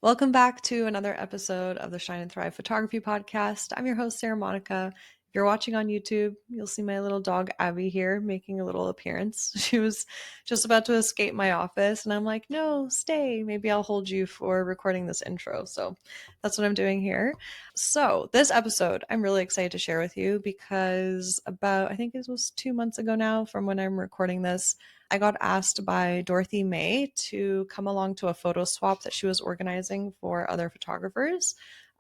Welcome back to another episode of the Shine and Thrive Photography Podcast. I'm your host, Sarah Monica. If you're watching on YouTube, you'll see my little dog Abby here making a little appearance. She was just about to escape my office, and I'm like, no, stay. Maybe I'll hold you for recording this intro. So that's what I'm doing here. So, this episode, I'm really excited to share with you because I think it was 2 months ago now from when I'm recording this, I got asked by Dorothy May to come along to a photo swap that she was organizing for other photographers.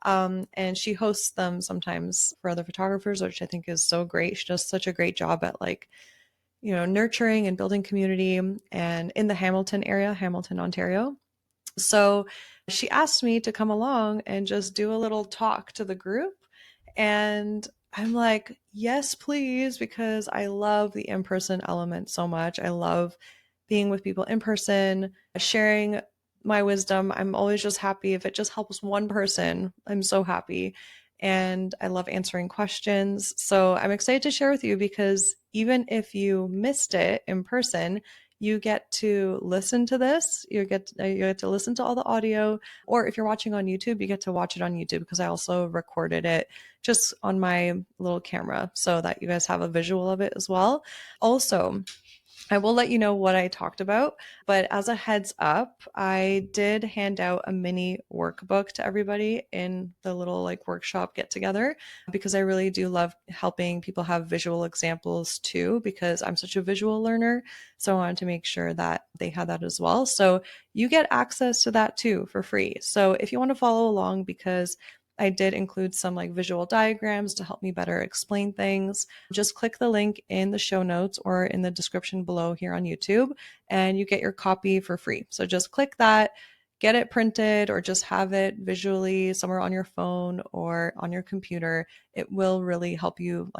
And she hosts them sometimes for other photographers, which I think is so great. She does such a great job at nurturing and building community and in the Hamilton area, Hamilton, Ontario. So she asked me to come along and just do a little talk to the group. And I'm like, yes, please, because I love the in person element so much. I love being with people in person, sharing my wisdom. I'm always just happy if it just helps one person. I'm so happy. And I love answering questions. So I'm excited to share with you because even if you missed it in person, you get to listen to this. You get to listen to all the audio, or if you're watching on YouTube, you get to watch it on YouTube because I also recorded it just on my little camera so that you guys have a visual of it as well. Also, I will let you know what I talked about, but as a heads up, I did hand out a mini workbook to everybody in the little workshop get together because I really do love helping people have visual examples too because I'm such a visual learner. So I wanted to make sure that they had that as well. So you get access to that too for free. So if you want to follow along, because I did include some visual diagrams to help me better explain things, just click the link in the show notes or in the description below here on YouTube, and you get your copy for free. So just click that, get it printed, or just have it visually somewhere on your phone or on your computer. It will really help you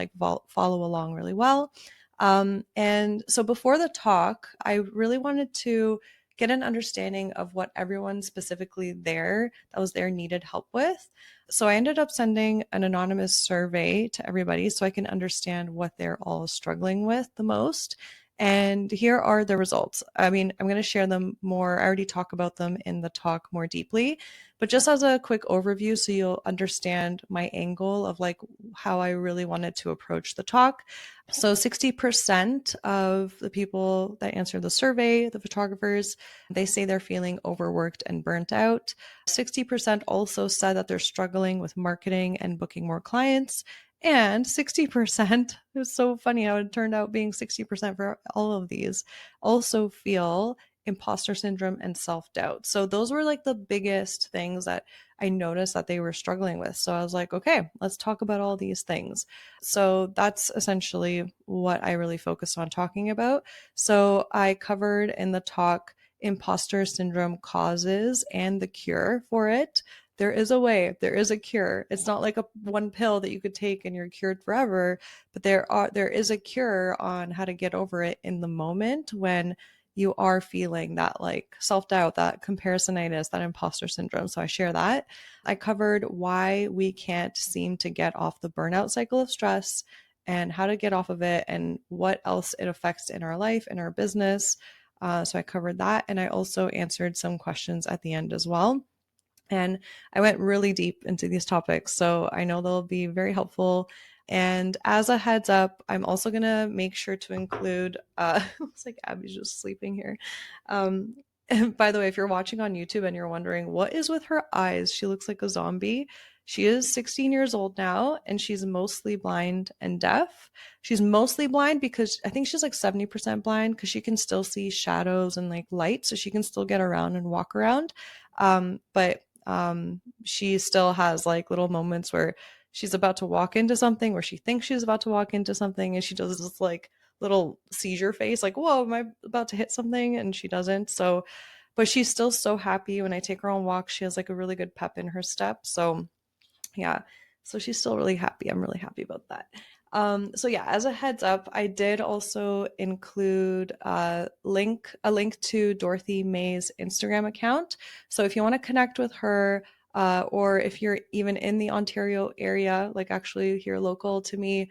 follow along really well. And so before the talk, I really wanted to get an understanding of what everyone specifically that was there needed help with. So I ended up sending an anonymous survey to everybody so I can understand what they're all struggling with the most. And here are the results. I mean, I'm going to share them more. I already talk about them in the talk more deeply, but just as a quick overview so you'll understand my angle of how I really wanted to approach the talk. So 60% of the people that answered the survey, the photographers, they say they're feeling overworked and burnt out. 60% also said that they're struggling with marketing and booking more clients. And 60%, it was so funny how it turned out being 60% for all of these, also feel imposter syndrome and self-doubt. So those were the biggest things that I noticed that they were struggling with. So I was like, okay, let's talk about all these things. So that's essentially what I really focused on talking about. So I covered in the talk imposter syndrome causes and the cure for it. There is a way, there is a cure. It's not like a one pill that you could take and you're cured forever, but there is a cure on how to get over it in the moment when you are feeling that self-doubt, that comparisonitis, that imposter syndrome. So I share that. I covered why we can't seem to get off the burnout cycle of stress and how to get off of it and what else it affects in our life, in our business. So I covered that. And I also answered some questions at the end as well. And I went really deep into these topics. So I know they'll be very helpful. And as a heads up, I'm also going to make sure to include, looks like Abby's just sleeping here. And by the way, if you're watching on YouTube and you're wondering what is with her eyes, she looks like a zombie. She is 16 years old now, and she's mostly blind and deaf. She's mostly blind because I think she's 70% blind because she can still see shadows and light, so she can still get around and walk around. But she still has little moments where she's about to walk into something, where she thinks she's about to walk into something, and she does this little seizure face, whoa, am I about to hit something? And she doesn't. So, but she's still so happy when I take her on walks. She has a really good pep in her step. So yeah, so she's still really happy. I'm really happy about that. So yeah, as a heads up, I did also include a link to Dorothy May's Instagram account. So if you want to connect with her, or if you're even in the Ontario area, like actually here local to me,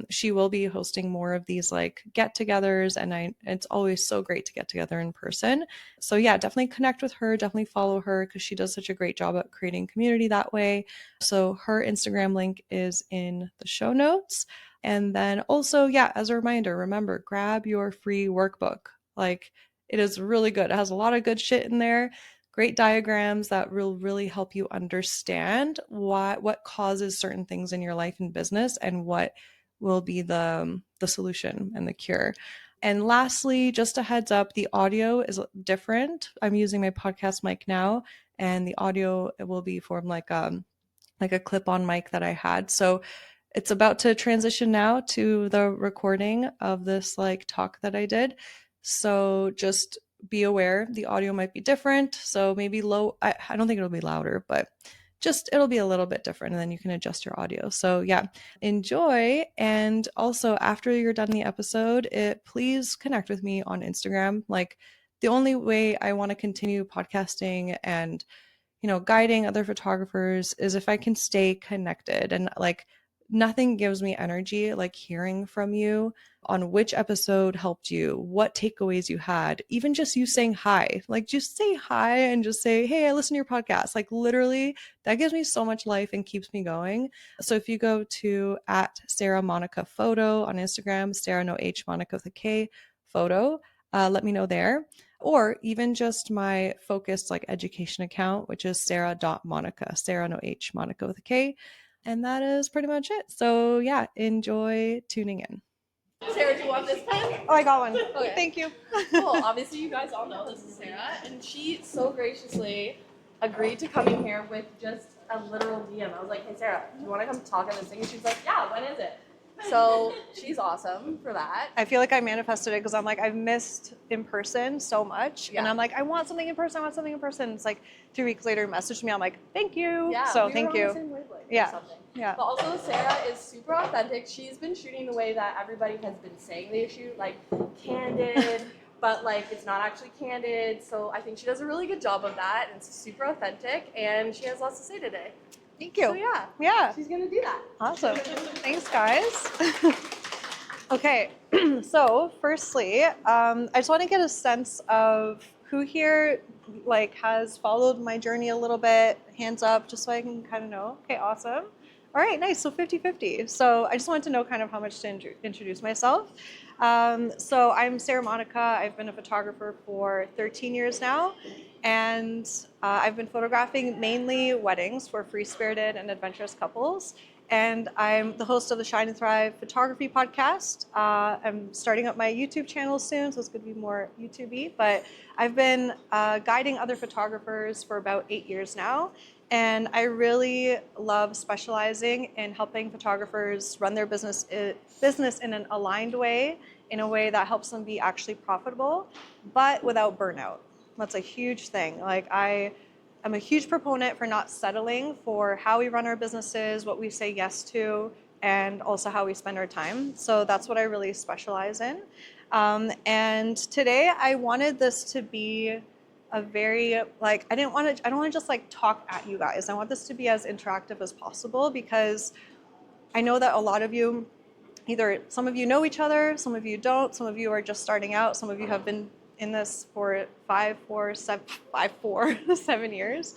she will be hosting more of these like get-togethers, and it's always so great to get together in person. So yeah, definitely connect with her, definitely follow her because she does such a great job at creating community that way. So her Instagram link is in the show notes. And then also, yeah, as a reminder, remember, grab your free workbook. Like, it is really good. It has a lot of good shit in there, great diagrams that will really help you understand what causes certain things in your life and business, and what will be the solution and the cure. And lastly, just a heads up, the audio is different. I'm using my podcast mic now, and the audio, it will be from like a clip-on mic that I had. So it's about to transition now to the recording of this like talk that I did. So just be aware the audio might be different. So maybe low, I don't think it'll be louder, but just it'll be a little bit different, and then you can adjust your audio. So yeah, enjoy. And also after you're done the episode, please connect with me on Instagram. Like, the only way I want to continue podcasting and guiding other photographers is if I can stay connected. And like, nothing gives me energy like hearing from you on which episode helped you, what takeaways you had, even just you saying hi. Like, just say hi and just say, hey, I listen to your podcast. Like, literally, that gives me so much life and keeps me going. So if you go to at Sarah Monica Photo on Instagram, Sarah no H Monica with a K photo, let me know there. Or even just my focused like education account, which is sarah.monica, Sarah no H, Monica with a K. And that is pretty much it. So yeah, enjoy tuning in. Sarah, do you want this pen? Oh, I got one. Okay. Thank you. Cool. Obviously, you guys all know this is Sarah, and she so graciously agreed to come in here with just a literal DM. I was like, hey, Sarah, do you want to come talk on this thing? And she's like, yeah, when is it? So she's awesome for that. I feel like I manifested it because I'm like, I've missed in person so much. Yeah. And I'm like, I want something in person. I want something in person. It's like 3 weeks later, messaged me. I'm like, thank you. Yeah, so we thank were you. on the same wavelength Yeah. or something. Yeah. But also, Sarah is super authentic. She's been shooting the way that everybody has been saying they shoot, like candid, but like it's not actually candid. So I think she does a really good job of that, and it's super authentic, and she has lots to say today. Thank you. So yeah. Yeah. She's gonna do that. Awesome. Thanks, guys. Okay, so firstly, I just want to get a sense of who here like has followed my journey a little bit. Hands up, just so I can kind of know. Okay, awesome. All right, nice. So 50-50. So I just wanted to know kind of how much to introduce myself. So I'm Sarah Monica. I've been a photographer for 13 years now, and I've been photographing mainly weddings for free-spirited and adventurous couples. And I'm the host of the Shine and Thrive photography podcast. I'm starting up my YouTube channel soon, so it's going to be more YouTube-y. But I've been guiding other photographers for about 8 years now. And I really love specializing in helping photographers run their business in an aligned way, in a way that helps them be actually profitable, but without burnout. That's a huge thing. Like, I'm a huge proponent for not settling for how we run our businesses, what we say yes to, and also how we spend our time. So that's what I really specialize in. And today I wanted this to be a very, like, I don't want to just like talk at you guys. I want this to be as interactive as possible, because I know that a lot of you, either some of you know each other, some of you don't, some of you are just starting out, some of you have been in this for 7 years.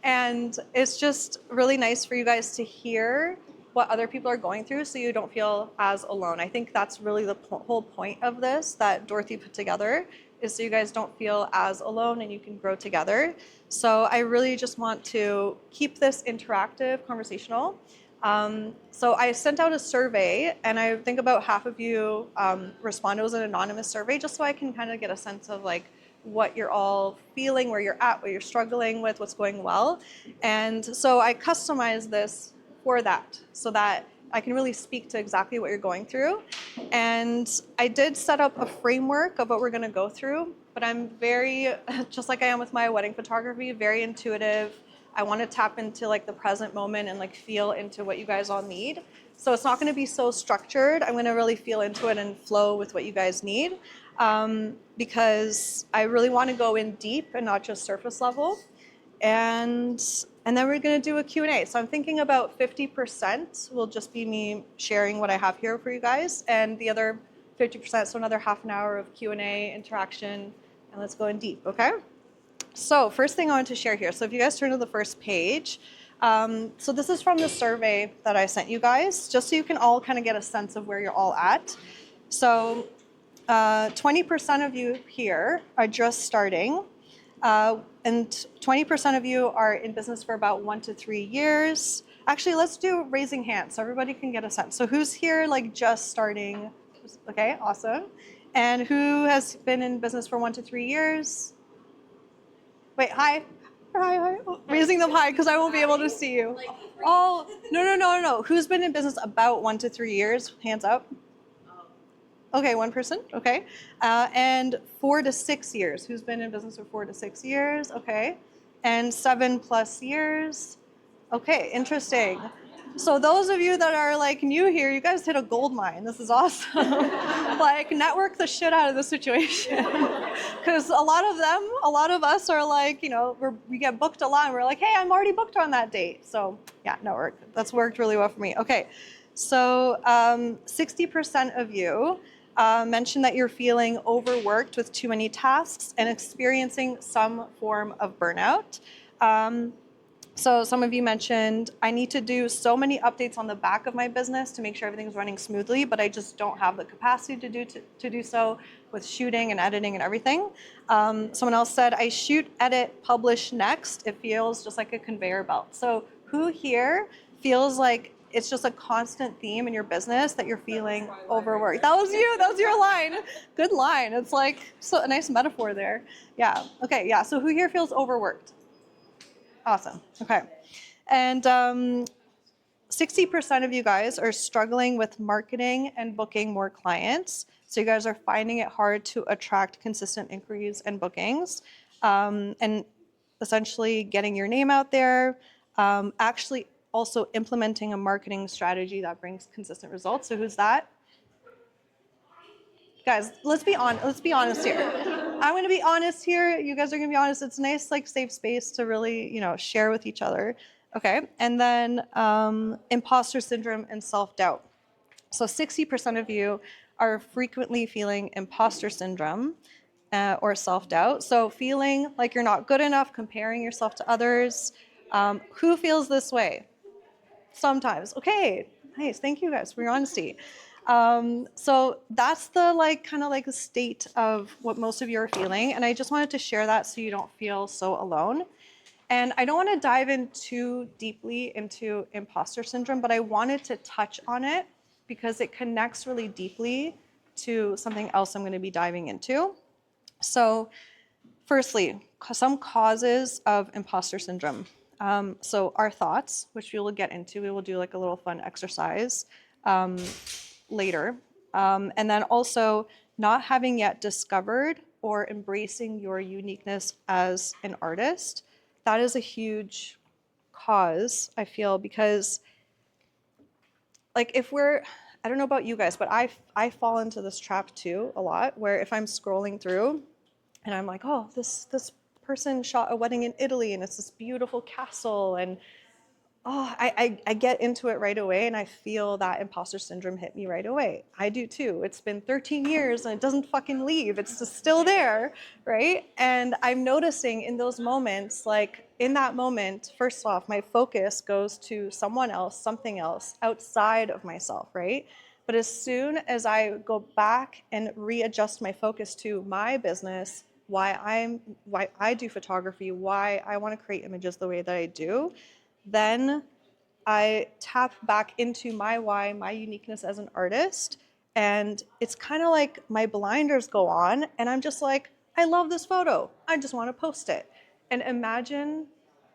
And it's just really nice for you guys to hear what other people are going through, so you don't feel as alone. I think that's really the whole point of this that Dorothy put together, is so you guys don't feel as alone and you can grow together. So I really just want to keep this interactive, conversational. So I sent out a survey, and I think about half of you responded. It was an anonymous survey, just so I can kind of get a sense of like what you're all feeling, where you're at, what you're struggling with, what's going well. And so I customized this for that, so that I can really speak to exactly what you're going through. And I did set up a framework of what we're going to go through, but I'm very, just like I am with my wedding photography, very intuitive. I want to tap into like the present moment and like feel into what you guys all need. So it's not going to be so structured. I'm going to really feel into it and flow with what you guys need, because I really want to go in deep and not just surface level. And And then we're going to do a Q&A. So I'm thinking about 50% will just be me sharing what I have here for you guys, and the other 50%, so another half an hour of Q&A interaction, and let's go in deep, okay? So first thing I want to share here. So if you guys turn to the first page, so this is from the survey that I sent you guys, just so you can all kind of get a sense of where you're all at. So 20% of you here are just starting. And 20% of you are in business for about 1 to 3 years. Actually, let's do raising hands so everybody can get a sense. So who's here like just starting? Okay, awesome. And who has been in business for 1 to 3 years? Wait, hi. Hi. Oh, raising them high because I won't be able to see you. Oh, no. Who's been in business about 1 to 3 years? Hands up. Okay, one person. Okay. And 4 to 6 years. Who's been in business for 4 to 6 years? Okay. And 7+ years. Okay, interesting. So those of you that are like new here, you guys hit a gold mine. This is awesome. Like network the shit out of the situation. Because a lot of us are like, we get booked a lot and we're like, hey, I'm already booked on that date. So yeah, network. That's worked really well for me. Okay. So 60% of you mentioned that you're feeling overworked with too many tasks and experiencing some form of burnout. So some of you mentioned, I need to do so many updates on the back of my business to make sure everything's running smoothly, but I just don't have the capacity to do so with shooting and editing and everything. Someone else said, I shoot, edit, publish next. It feels just like a conveyor belt. So who here feels like it's just a constant theme in your business that you're feeling overworked? That was you. That was your line. Good line. It's like a nice metaphor there. Yeah. Okay. Yeah. So who here feels overworked? Awesome. Okay. And 60% of you guys are struggling with marketing and booking more clients. So you guys are finding it hard to attract consistent inquiries and bookings, and essentially getting your name out there, actually also implementing a marketing strategy that brings consistent results. So who's that? Guys, let's be honest here. I'm going to be honest here. You guys are going to be honest. It's a nice, safe space to really, share with each other. Okay. And then imposter syndrome and self-doubt. So 60% of you are frequently feeling imposter syndrome or self-doubt. So feeling like you're not good enough, comparing yourself to others. Who feels this way? Sometimes. Okay, nice. Thank you guys for your honesty. So that's the kind of state of what most of you are feeling. And I just wanted to share that so you don't feel so alone. And I don't want to dive in too deeply into imposter syndrome, but I wanted to touch on it because it connects really deeply to something else I'm going to be diving into. So firstly, some causes of imposter syndrome. So our thoughts, which we will get into, we will do a little fun exercise later. And then also not having yet discovered or embracing your uniqueness as an artist. That is a huge cause, I feel, because I don't know about you guys, but I fall into this trap too a lot, where if I'm scrolling through and I'm like, oh, this person shot a wedding in Italy and it's this beautiful castle, and I get into it right away and I feel that imposter syndrome hit me right away. I do too. It's been 13 years and it doesn't fucking leave. It's just still there, right? And I'm noticing in those moments, in that moment, first off, my focus goes to someone else, something else outside of myself, right? But as soon as I go back and readjust my focus to my business, why I do photography, why I want to create images the way that I do, then I tap back into my why, my uniqueness as an artist. And it's kind of like my blinders go on and I'm just like, I love this photo. I just want to post it. And imagine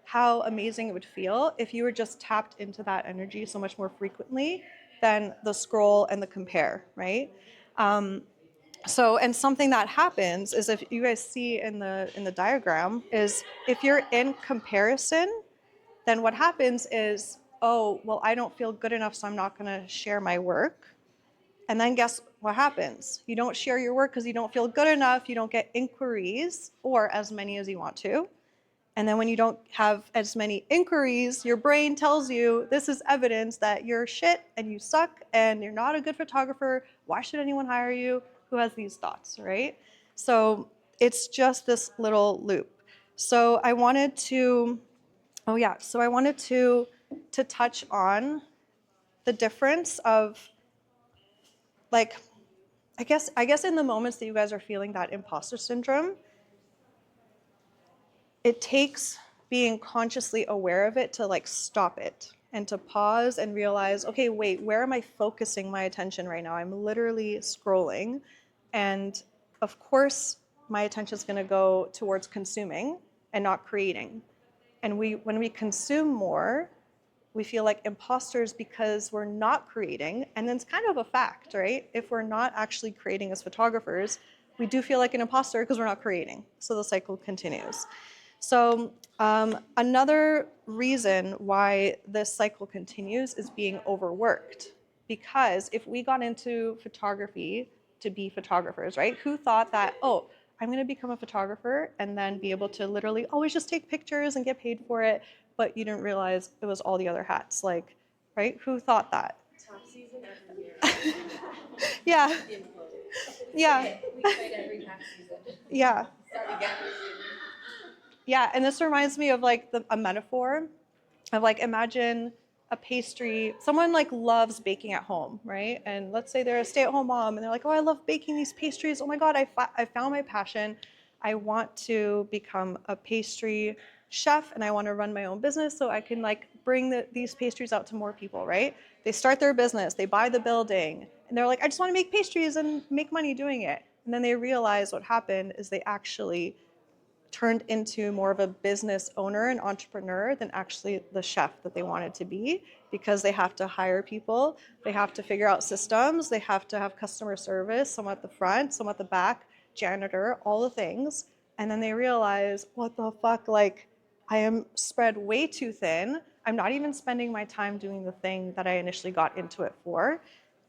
how amazing it would feel if you were just tapped into that energy so much more frequently than the scroll and the compare, right? And something that happens is, if you guys see in the diagram, is if you're in comparison, then what happens is, oh, well, I don't feel good enough, so I'm not going to share my work. And then guess what happens? You don't share your work because you don't feel good enough, you don't get inquiries, or as many as you want to. And then when you don't have as many inquiries, your brain tells you this is evidence that you're shit and you suck and you're not a good photographer. Why should anyone hire you? Who has these thoughts, right? So it's just this little loop. So I wanted to, to touch on the difference of, like, I guess in the moments that you guys are feeling that imposter syndrome, it takes being consciously aware of it to like stop it and to pause and realize, okay, wait, where am I focusing my attention right now? I'm literally scrolling. And of course, my attention is going to go towards consuming and not creating. And when we consume more, we feel like imposters because we're not creating. And then it's kind of a fact, right? If we're not actually creating as photographers, we do feel like an imposter because we're not creating. So the cycle continues. So another reason why this cycle continues is being overworked. Because if we got into photography to be photographers, right? Who thought that, oh, I'm going to become a photographer and then be able to literally always just take pictures and get paid for it, but you didn't realize it was all the other hats, like, right? Who thought that? Tax season every year. Yeah. Yeah. We fight every tax season. Yeah. Start again. Yeah, and this reminds me of like a metaphor of like, imagine a pastry, someone like loves baking at home, right? And let's say they're a stay-at-home mom and they're like, oh, I love baking these pastries. Oh my God, I found my passion. I want to become a pastry chef and I want to run my own business so I can like bring these pastries out to more people, right? They start their business, they buy the building, and they're like, I just want to make pastries and make money doing it. And then they realize what happened is they actually turned into more of a business owner and entrepreneur than actually the chef that they wanted to be, because they have to hire people, they have to figure out systems, they have to have customer service, some at the front, some at the back, janitor, all the things. And then they realize, what the fuck, like, I am spread way too thin. I'm not even spending my time doing the thing that I initially got into it for.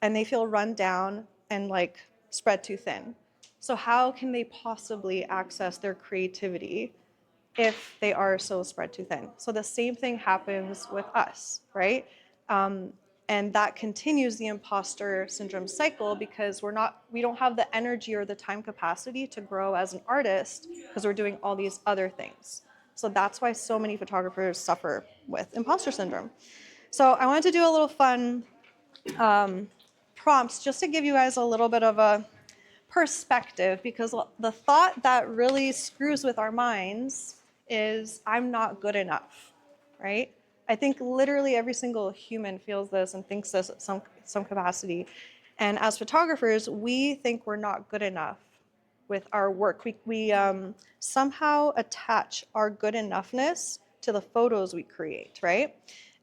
And they feel run down and like spread too thin. So how can they possibly access their creativity if they are so spread too thin? So the same thing happens with us, right? And that continues the imposter syndrome cycle because we don't have the energy or the time capacity to grow as an artist because we're doing all these other things. So that's why so many photographers suffer with imposter syndrome. So I wanted to do a little fun prompts just to give you guys a little bit of a perspective, because the thought that really screws with our minds is I'm not good enough, right? I think literally every single human feels this and thinks this at some capacity. And as photographers, we think we're not good enough with our work. We somehow attach our good enoughness to the photos we create, right?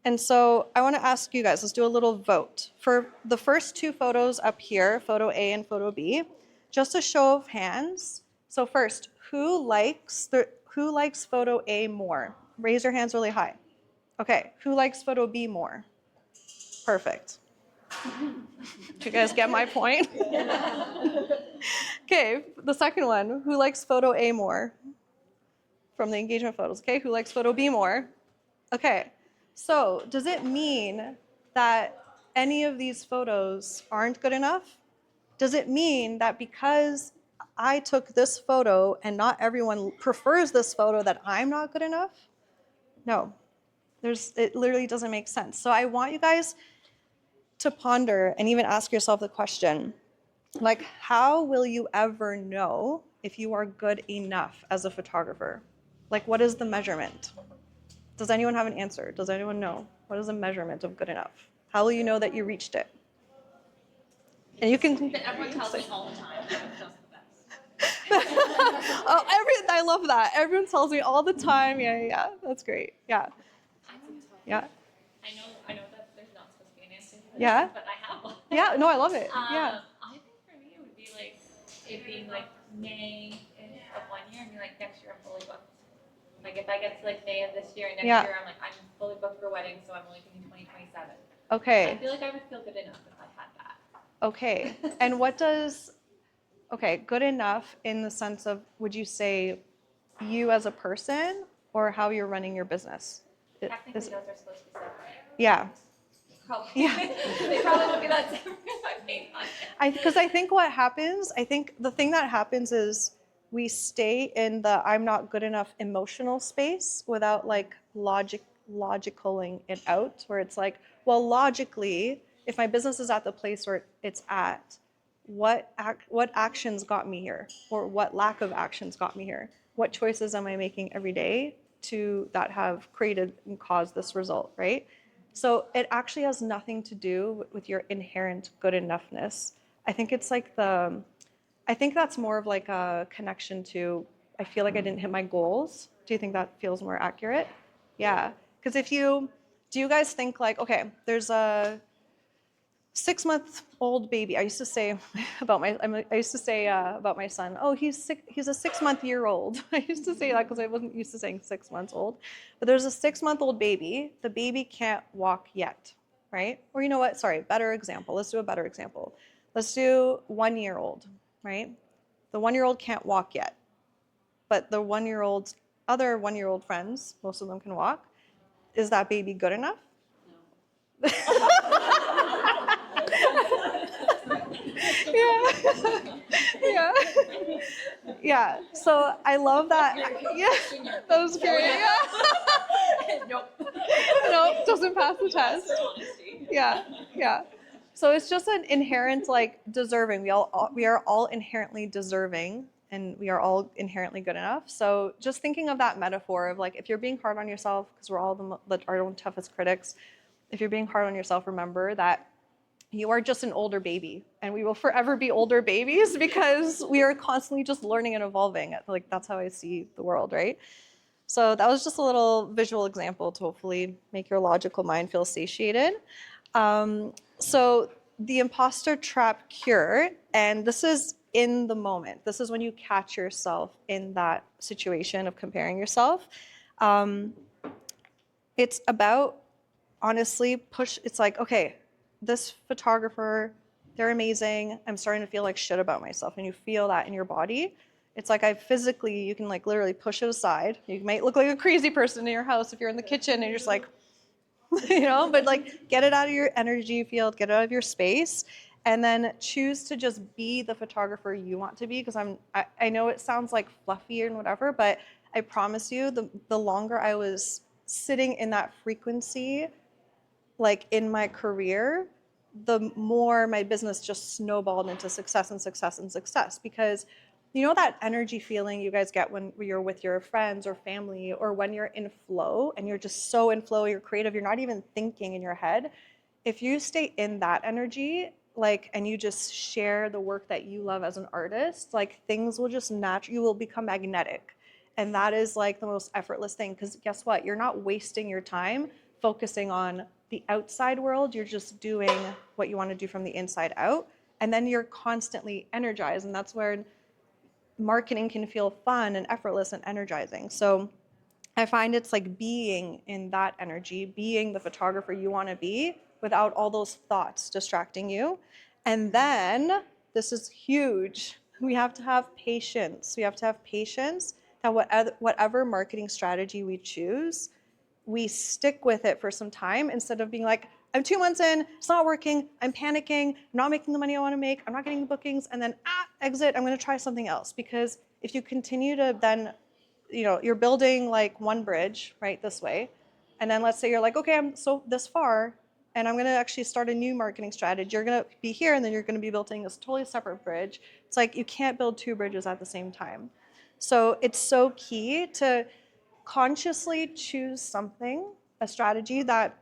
And so I want to ask you guys, let's do a little vote. For the first two photos up here, photo A and photo B, just a show of hands. So first, who likes photo A more? Raise your hands really high. Okay, who likes photo B more? Perfect. Do you guys get my point? Okay, the second one, who likes photo A more? From the engagement photos. Okay, who likes photo B more? Okay, so does it mean that any of these photos aren't good enough? Does it mean that because I took this photo and not everyone prefers this photo that I'm not good enough? No, it literally doesn't make sense. So I want you guys to ponder and even ask yourself the question, like, how will you ever know if you are good enough as a photographer? Like, what is the measurement? Does anyone have an answer? Does anyone know? What is the measurement of good enough? How will you know that you reached it? And you can. Everyone tells me all the time that I'm just the best. I love that. Everyone tells me all the time. Yeah. That's great. Yeah. Yeah. I know that there's not supposed to be an answer to this, Yeah. but I have one. Yeah. No, I love it. Yeah. I think for me it would be like it being like May of 1 year and be like next year I'm fully booked. Like if I get to like May of this year and next year I'm like I'm fully booked for weddings, so I'm only thinking 2027. Okay. I feel like I would feel good enough if I had that. Okay. And what does, okay, good enough in the sense of, would you say you as a person or how you're running your business. Technically, those are supposed to be separate. Yeah. Probably. Yeah. They probably look at that separate. Because I think what happens, I think the thing that happens is we stay in the I'm not good enough emotional space without like logicaling it out, where it's like, well, logically, if my business is at the place where it's at, what actions got me here, or what lack of actions got me here? What choices am I making every day that have created and caused this result, right? So it actually has nothing to do with your inherent good enoughness. I think it's like I think that's more of like a connection to, I feel like I didn't hit my goals. Do you think that feels more accurate? Yeah. Because do you guys think like, okay, there's a 6-month-old baby. I used to say about my son, oh, he's a 6-month-year-old. I used to say that because I wasn't used to saying 6 months old. But there's a 6-month-old baby. The baby can't walk yet, right? Or you know what? Sorry, better example. Let's do a better example. Let's do 1-year-old, right? The 1-year-old can't walk yet, but the other 1-year-old friends, most of them can walk. Is that baby good enough? No. Yeah. Yeah. Yeah. So I love that. Yeah. That was great. Yeah. Nope. Nope. Doesn't pass the test. Yeah. Yeah. So it's just an inherent like deserving. We are all inherently deserving, and we are all inherently good enough. So just thinking of that metaphor of like, if you're being hard on yourself, because we're all our own toughest critics, if you're being hard on yourself, remember that you are just an older baby, and we will forever be older babies because we are constantly just learning and evolving. Like that's how I see the world, right? So that was just a little visual example to hopefully make your logical mind feel satiated. So the imposter trap cure, and this is in the moment. This is when you catch yourself in that situation of comparing yourself. It's about honestly it's like, okay, this photographer, they're amazing. I'm starting to feel like shit about myself. And you feel that in your body. It's like you can like literally push it aside. You might look like a crazy person in your house if you're in the kitchen and you're just like, but like get it out of your energy field, get it out of your space, and then choose to just be the photographer you want to be. Because I know it sounds like fluffy and whatever, but I promise you, the longer I was sitting in that frequency, like in my career, the more my business just snowballed into success and success and success. Because you know that energy feeling you guys get when you're with your friends or family, or when you're in flow and you're just so in flow, you're creative, you're not even thinking in your head. If you stay in that energy, like, and you just share the work that you love as an artist, like things will just you will become magnetic. And that is like the most effortless thing, because guess what? You're not wasting your time focusing on the outside world. You're just doing what you want to do from the inside out. And then you're constantly energized. And that's where marketing can feel fun and effortless and energizing. So I find it's like being in that energy, being the photographer you want to be without all those thoughts distracting you. And then, this is huge, we have to have patience. We have to have patience that whatever marketing strategy we choose, we stick with it for some time, instead of being like, I'm 2 months in, it's not working, I'm panicking, I'm not making the money I want to make, I'm not getting the bookings, and then exit, I'm going to try something else. Because if you continue to then, you're building like one bridge right this way, and then let's say you're like, okay, I'm so this far, and I'm going to actually start a new marketing strategy. You're going to be here, and then you're going to be building this totally separate bridge. It's like you can't build 2 bridges at the same time. So it's so key to consciously choose something, a strategy that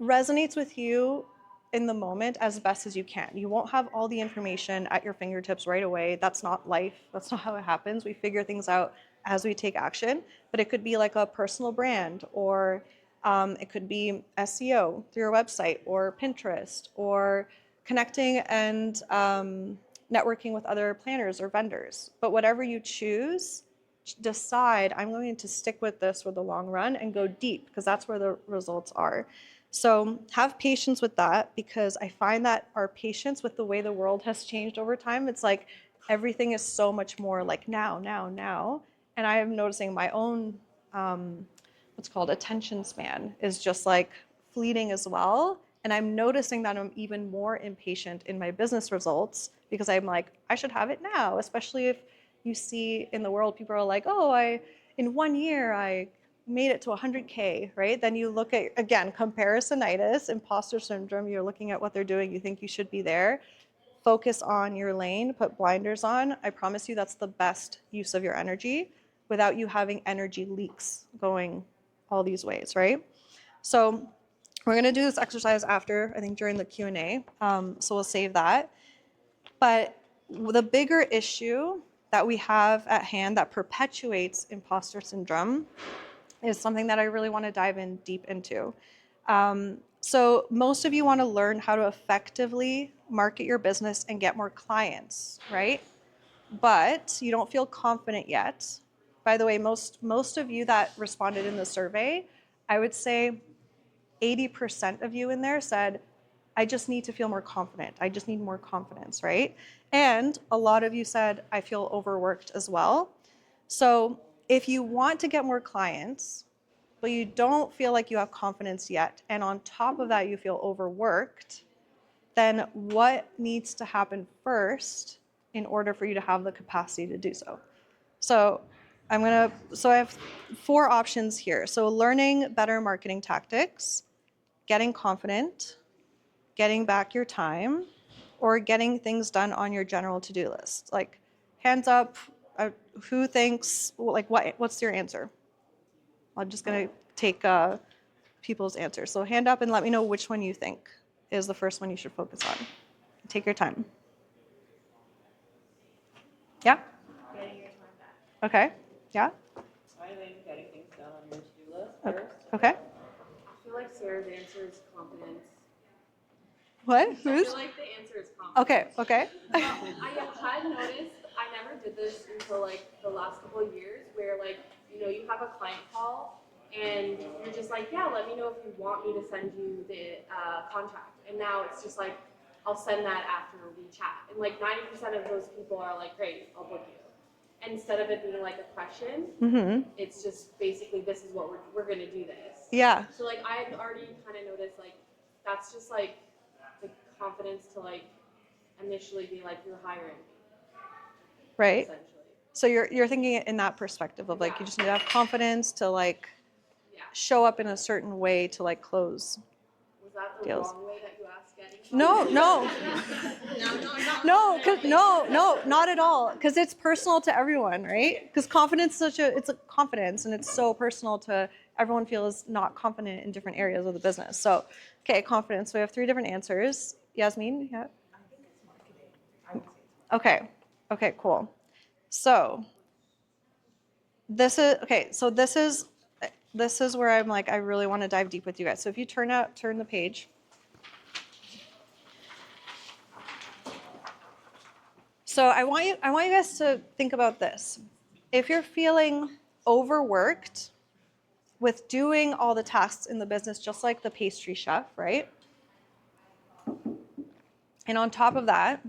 resonates with you in the moment as best as you can. You won't have all the information at your fingertips right away. That's not life. That's not how it happens. We figure things out as we take action. But it could be like a personal brand, or it could be SEO through your website, or Pinterest, or connecting and networking with other planners or vendors. But whatever you choose, decide, I'm going to stick with this for the long run and go deep, because that's where the results are. So have patience with that, because I find that our patience with the way the world has changed over time, it's like everything is so much more like now. And I am noticing my own what's called attention span is just like fleeting as well. And I'm noticing that I'm even more impatient in my business results because I'm like, I should have it now, especially if you see in the world, people are like, oh, in 1 year, I made it to 100K, right? Then you look at, again, comparisonitis, imposter syndrome, you're looking at what they're doing, you think you should be there. Focus on your lane, put blinders on. I promise you that's the best use of your energy without you having energy leaks going all these ways, right? So we're gonna do this exercise after, I think during the Q&A, so we'll save that. But the bigger issue that we have at hand that perpetuates imposter syndrome is something that I really want to dive in deep into. So most of you want to learn how to effectively market your business and get more clients, right? But you don't feel confident yet. By the way, most of you that responded in the survey, I would say 80% of you in there said, I just need to feel more confident. I just need more confidence, right? And a lot of you said, I feel overworked as well. So if you want to get more clients, but you don't feel like you have confidence yet, and on top of that, you feel overworked, then what needs to happen first in order for you to have the capacity to do so? So I have 4 options here. So learning better marketing tactics, getting confident, getting back your time, or getting things done on your general to-do list. Like, hands up, who thinks, like, what's your answer? I'm just gonna take people's answers. So hand up and let me know which one you think is the first one you should focus on. Take your time. Yeah? Getting your time back. Okay. Yeah? I think getting things done on your to-do list Okay. first. Okay. I feel like Sarah's answer is confidence. What? I Who's? feel like the answer is confidence. Okay. Okay. I had noticed, I never did this until like the last couple of years where like, you have a client call and you're just like, yeah, let me know if you want me to send you the contract. And now it's just like, I'll send that after we chat. And like 90% of those people are like, great, I'll book you. And instead of it being like a question, it's just basically, this is what we're gonna do this. Yeah. So like I had already kind of noticed like, that's just like the confidence to like initially be like, you're hiring me, Right. essentially. So you're thinking it in that perspective of like, you just need to have confidence to like show up in a certain way to like close. Was that the deals. wrong way that you asked getting? No, not at all. Because it's personal to everyone, right? Because confidence it's a confidence, and it's so personal to everyone feels not confident in different areas of the business. So, okay, confidence. We have 3 different answers. Yasmin, yeah. I think it's marketing. I would say it's Okay. Okay. Cool. So this is where I'm like, I really want to dive deep with you guys. So if you turn the page. So I want you guys to think about this. If you're feeling overworked with doing all the tasks in the business, just like the pastry chef, right? And on top of that,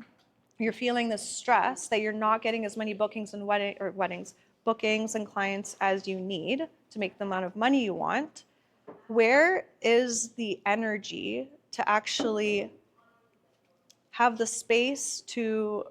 you're feeling the stress that you're not getting as many bookings and bookings and clients as you need to make the amount of money you want. Where is the energy to actually have the space to,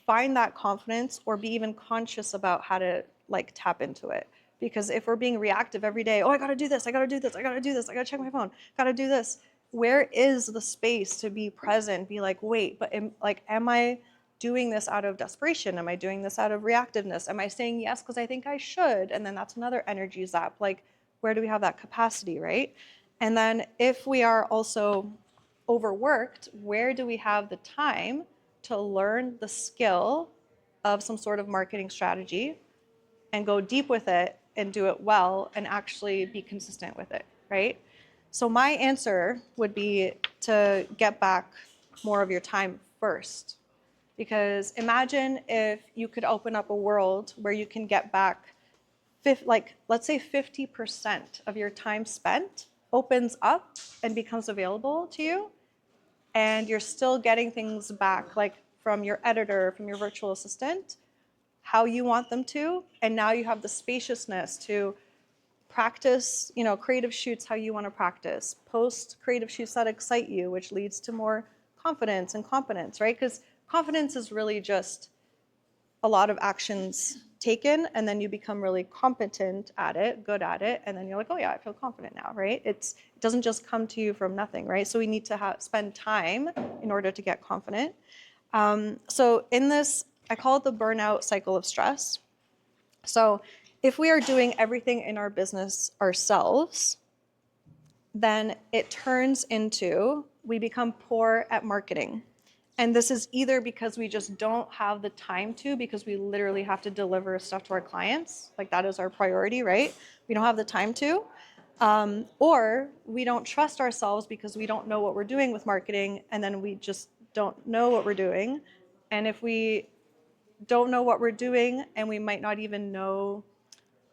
find that confidence or be even conscious about how to like tap into it? Because if we're being reactive every day, oh, I gotta do this, I gotta do this, I gotta do this, I gotta check my phone, gotta do this. Where is the space to be present? Be like, wait, but am I doing this out of desperation? Am I doing this out of reactiveness? Am I saying yes because I think I should? And then that's another energy zap. Like, where do we have that capacity, right? And then if we are also overworked, where do we have the time to learn the skill of some sort of marketing strategy and go deep with it and do it well and actually be consistent with it, right? So my answer would be to get back more of your time first. Because imagine if you could open up a world where you can get back, let's say 50% of your time spent opens up and becomes available to you, and you're still getting things back, like from your editor, from your virtual assistant, how you want them to, and now you have the spaciousness to practice, creative shoots how you want to practice. Post creative shoots that excite you, which leads to more confidence and competence, right? Because confidence is really just a lot of actions taken, and then you become really competent at it, good at it, and then you're like, oh yeah, I feel confident now, right? It doesn't just come to you from nothing, right? So we need to spend time in order to get confident. So in this, I call it the burnout cycle of stress. So if we are doing everything in our business ourselves, then it turns into we become poor at marketing. And this is either because we just don't have the time to, because we literally have to deliver stuff to our clients. Like that is our priority, right? We don't have the time to. Or we don't trust ourselves because we don't know what we're doing with marketing, and then we just don't know what we're doing. And if we don't know what we're doing, and we might not even know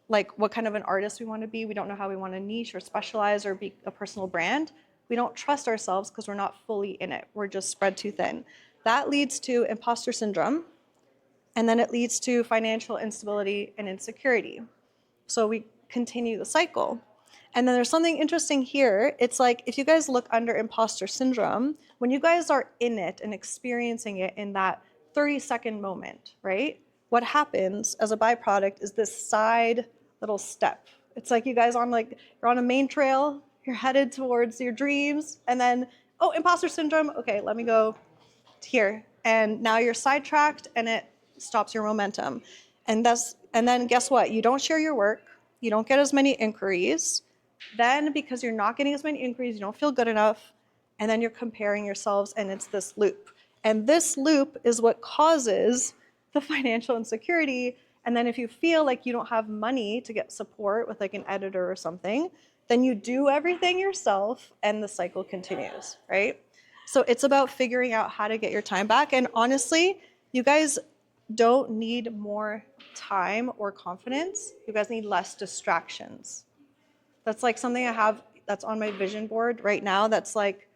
like what kind of an artist we want to be, we don't know how we want to niche or specialize or be a personal brand, we don't trust ourselves because we're not fully in it. We're just spread too thin. That leads to imposter syndrome, and then it leads to financial instability and insecurity. So we continue the cycle. And then there's something interesting here. It's like if you guys look under imposter syndrome, when you guys are in it and experiencing it in that 30-second moment, right? What happens as a byproduct is this side little step. It's like you guys you're on a main trail, you're headed towards your dreams, and then, oh, imposter syndrome. Okay, let me go here. And now you're sidetracked and it stops your momentum. And then guess what? You don't share your work. You don't get as many inquiries. Then because you're not getting as many inquiries, you don't feel good enough. And then you're comparing yourselves, and it's this loop. And this loop is what causes the financial insecurity. And then if you feel like you don't have money to get support with like an editor or something, then you do everything yourself and the cycle continues, right? So it's about figuring out how to get your time back. And honestly, you guys don't need more time or confidence. You guys need less distractions. That's like something I have that's on my vision board right now that's like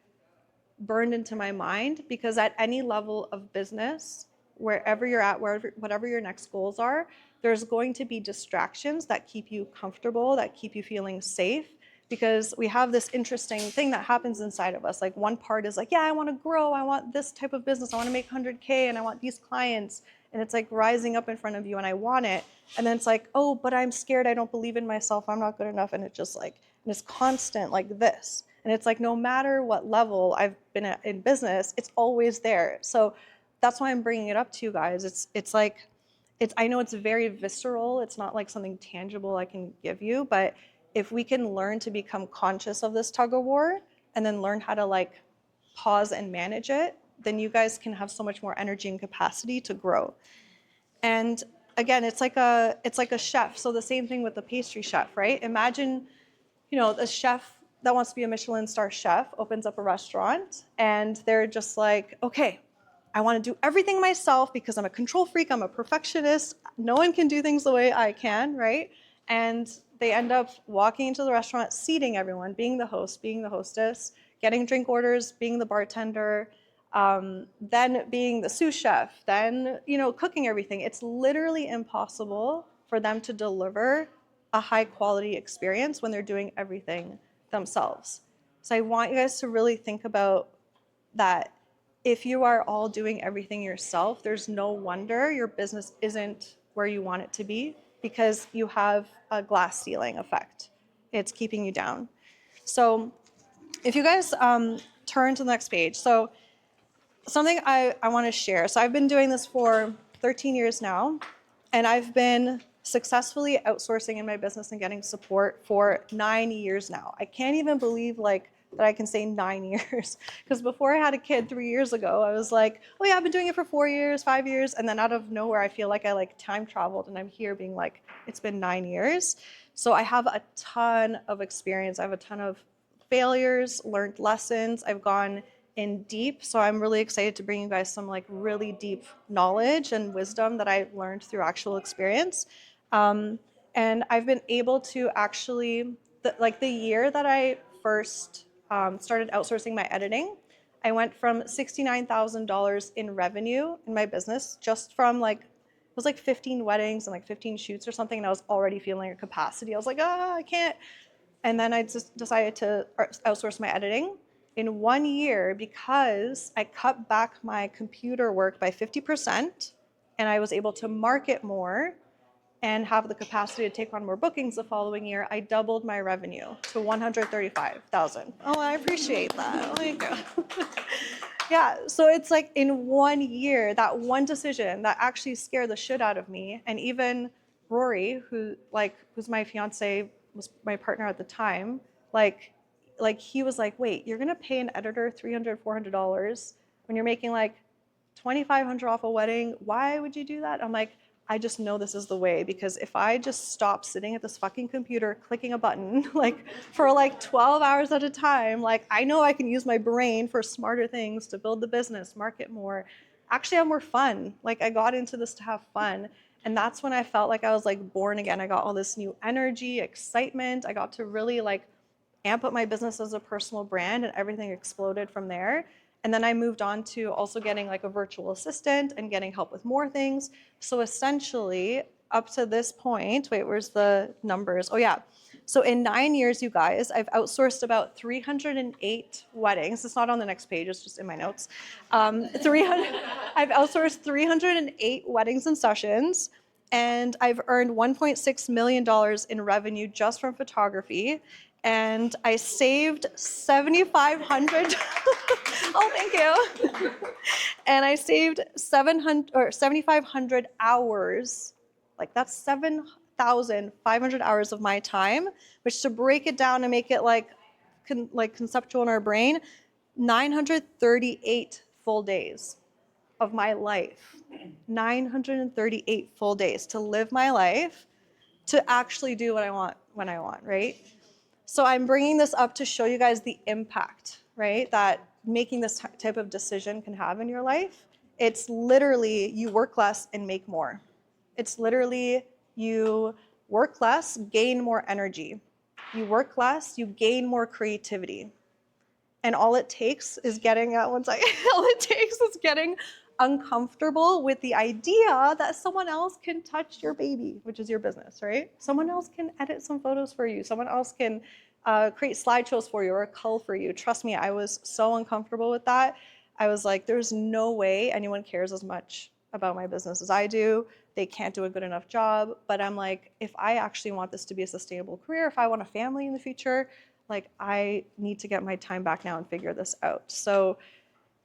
burned into my mind, because at any level of business, wherever you're at, whatever your next goals are, there's going to be distractions that keep you comfortable, that keep you feeling safe, because we have this interesting thing that happens inside of us. Like one part is like, yeah, I want to grow. I want this type of business. I want to make 100K and I want these clients. And it's like rising up in front of you and I want it. And then it's like, oh, but I'm scared. I don't believe in myself. I'm not good enough. And it's just like, and it's constant like this. And it's like, no matter what level I've been at in business, it's always there. So that's why I'm bringing it up to you guys. I know it's very visceral. It's not like something tangible I can give you, but if we can learn to become conscious of this tug of war and then learn how to like pause and manage it, then you guys can have so much more energy and capacity to grow. And again, it's like a chef. So the same thing with the pastry chef, right? Imagine, the chef that wants to be a Michelin star chef opens up a restaurant and they're just like, okay, I want to do everything myself because I'm a control freak, I'm a perfectionist. No one can do things the way I can, right? And they end up walking into the restaurant, seating everyone, being the host, being the hostess, getting drink orders, being the bartender, then being the sous chef, then, cooking everything. It's literally impossible for them to deliver a high quality experience when they're doing everything themselves. So I want you guys to really think about that. If you are all doing everything yourself, there's no wonder your business isn't where you want it to be, because you have a glass ceiling effect. It's keeping you down. So if you guys turn to the next page. So something I want to share. So I've been doing this for 13 years now, and I've been successfully outsourcing in my business and getting support for 9 years now. I can't even believe that I can say 9 years, because before I had a kid 3 years ago, I was like, oh yeah, I've been doing it for 4 years, 5 years, and then out of nowhere, I feel like I time traveled, and I'm here being like, it's been 9 years. So I have a ton of experience. I have a ton of failures, learned lessons. I've gone in deep. So I'm really excited to bring you guys some really deep knowledge and wisdom that I learned through actual experience. And I've been able to actually, the year that I first started outsourcing my editing, I went from $69,000 in revenue in my business just from was like 15 weddings and like 15 shoots or something, and I was already feeling a capacity. I was like, I can't. And then I just decided to outsource my editing in 1 year because I cut back my computer work by 50% and I was able to market more and have the capacity to take on more bookings the following year. I doubled my revenue to 135,000. Oh, I appreciate that. Thank you. Yeah, so it's like in 1 year, that one decision that actually scared the shit out of me. And even Rory, who's my fiance, was my partner at the time, like he was like, wait, you're gonna pay an editor $300, $400 when you're making like 2,500 off a wedding. Why would you do that? I'm like, I just know this is the way, because if I just stop sitting at this fucking computer clicking a button like for like 12 hours at a time, like I know I can use my brain for smarter things to build the business, market more, actually have more fun. Like I got into this to have fun. And that's when I felt like I was like born again. I got all this new energy, excitement. I got to really like amp up my business as a personal brand, and everything exploded from there. And then I moved on to also getting like a virtual assistant and getting help with more things. So essentially, up to this point, wait, where's the numbers? Oh yeah. So in 9 years, you guys, I've outsourced about 308 weddings. It's not on the next page, it's just in my notes. 300, I've outsourced 308 weddings and sessions, and I've earned $1.6 million in revenue just from photography. And I saved 7,500. Oh, thank you. And I saved 7,500 hours. Like that's 7,500 hours of my time, which, to break it down and make it like conceptual in our brain, 938 full days of my life. 938 full days to live my life, to actually do what I want when I want, right? So I'm bringing this up to show you guys the impact, right, that making this type of decision can have in your life. It's literally you work less and make more. It's literally you work less, gain more energy. You work less, you gain more creativity. And all it takes is getting uncomfortable with the idea that someone else can touch your baby, which is your business, right? Someone else can edit some photos for you. Someone else can create slideshows for you or cull for you. Trust me, I was so uncomfortable with that. I was like, there's no way anyone cares as much about my business as I do. They can't do a good enough job. But I'm like, if I actually want this to be a sustainable career, if I want a family in the future, like I need to get my time back now and figure this out. So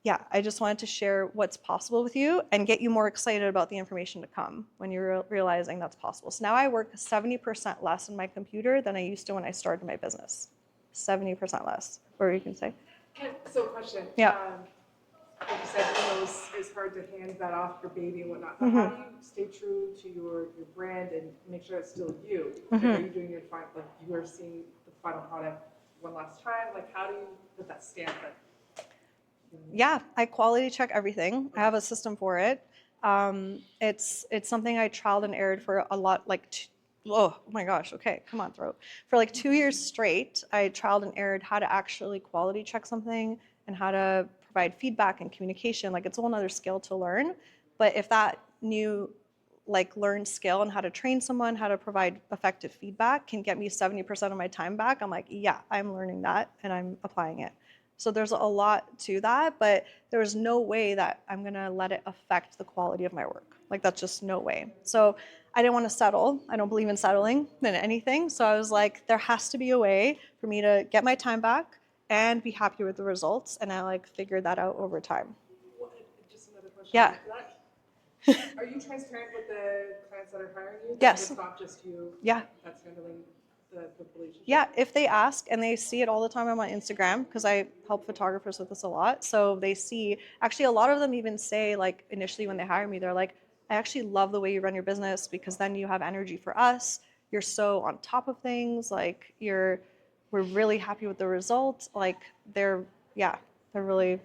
yeah, I just wanted to share what's possible with you and get you more excited about the information to come when you're realizing that's possible. So now I work 70% less on my computer than I used to when I started my business. 70% less. Or you can say? So question. Yeah. Like you said, it's hard to hand that off your baby and whatnot. But how do you stay true to your brand and make sure it's still you? Like, are you doing your final, like you are seeing the final product one last time? Like how do you put that stamp in? Yeah, I quality check everything. I have a system for it. It's something I trialed and errored for a lot, like, oh my gosh, okay, come on, throat. For like 2 years straight, I trialed and errored how to actually quality check something and how to provide feedback and communication. Like it's a whole other skill to learn. But if that new learned skill and how to train someone, how to provide effective feedback can get me 70% of my time back, I'm like, yeah, I'm learning that and I'm applying it. So there's a lot to that, but there's no way that I'm gonna let it affect the quality of my work. Like that's just no way. So I didn't want to settle. I don't believe in settling than anything. So I was like, there has to be a way for me to get my time back and be happy with the results. And I figured that out over time. Just another question. Yeah. Are you transparent with the clients that are hiring you? Yes. It's not just you. Yeah. That's handling the relationship. Yeah, if they ask and they see it all the time on my Instagram, because I help photographers with this a lot. So they see, actually a lot of them even say initially when they hire me, they're like, I actually love the way you run your business because then you have energy for us. You're so on top of things. We're really happy with the results. They're really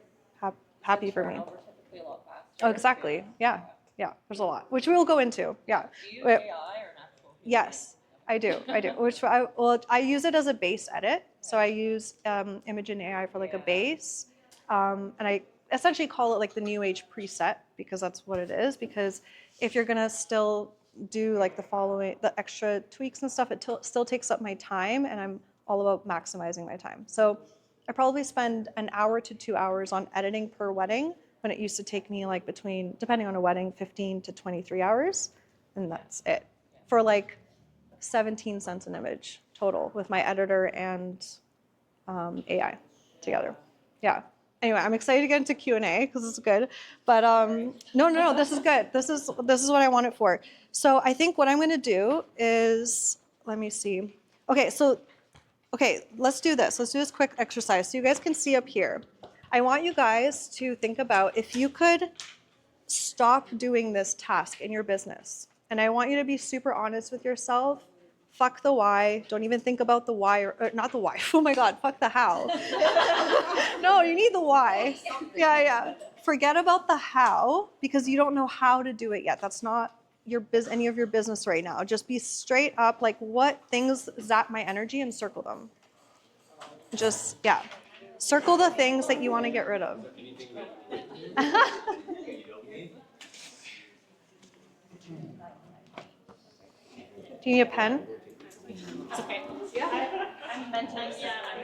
happy for me. Typically a lot faster. Oh, exactly. Yeah. There's a lot, which we will go into. Yeah. Do you use AI or natural? Yes. I do. I use it as a base edit. So I use Imagen AI for a base, and I essentially call it like the new age preset, because that's what it is. Because if you're gonna still do like the extra tweaks and stuff, it still takes up my time, and I'm all about maximizing my time. So I probably spend an hour to 2 hours on editing per wedding, when it used to take me like between, depending on a wedding, 15 to 23 hours, and that's it for like 17 cents an image total with my editor and AI together. Yeah. Anyway, I'm excited to get into Q&A because it's good. But no, this is good. This is what I want it for. So I think what I'm going to do is, let me see. Okay, let's do this. Let's do this quick exercise so you guys can see up here. I want you guys to think about if you could stop doing this task in your business. And I want you to be super honest with yourself. Fuck the why. Don't even think about the why, or not the why. Oh my God, fuck the how. No, you need the why. Yeah. Forget about the how, because you don't know how to do it yet. That's not any of your business right now. Just be straight up, like, what things zap my energy, and circle them. Just, yeah. Circle the things that you want to get rid of. Do you need a pen? Okay. I'm mentally.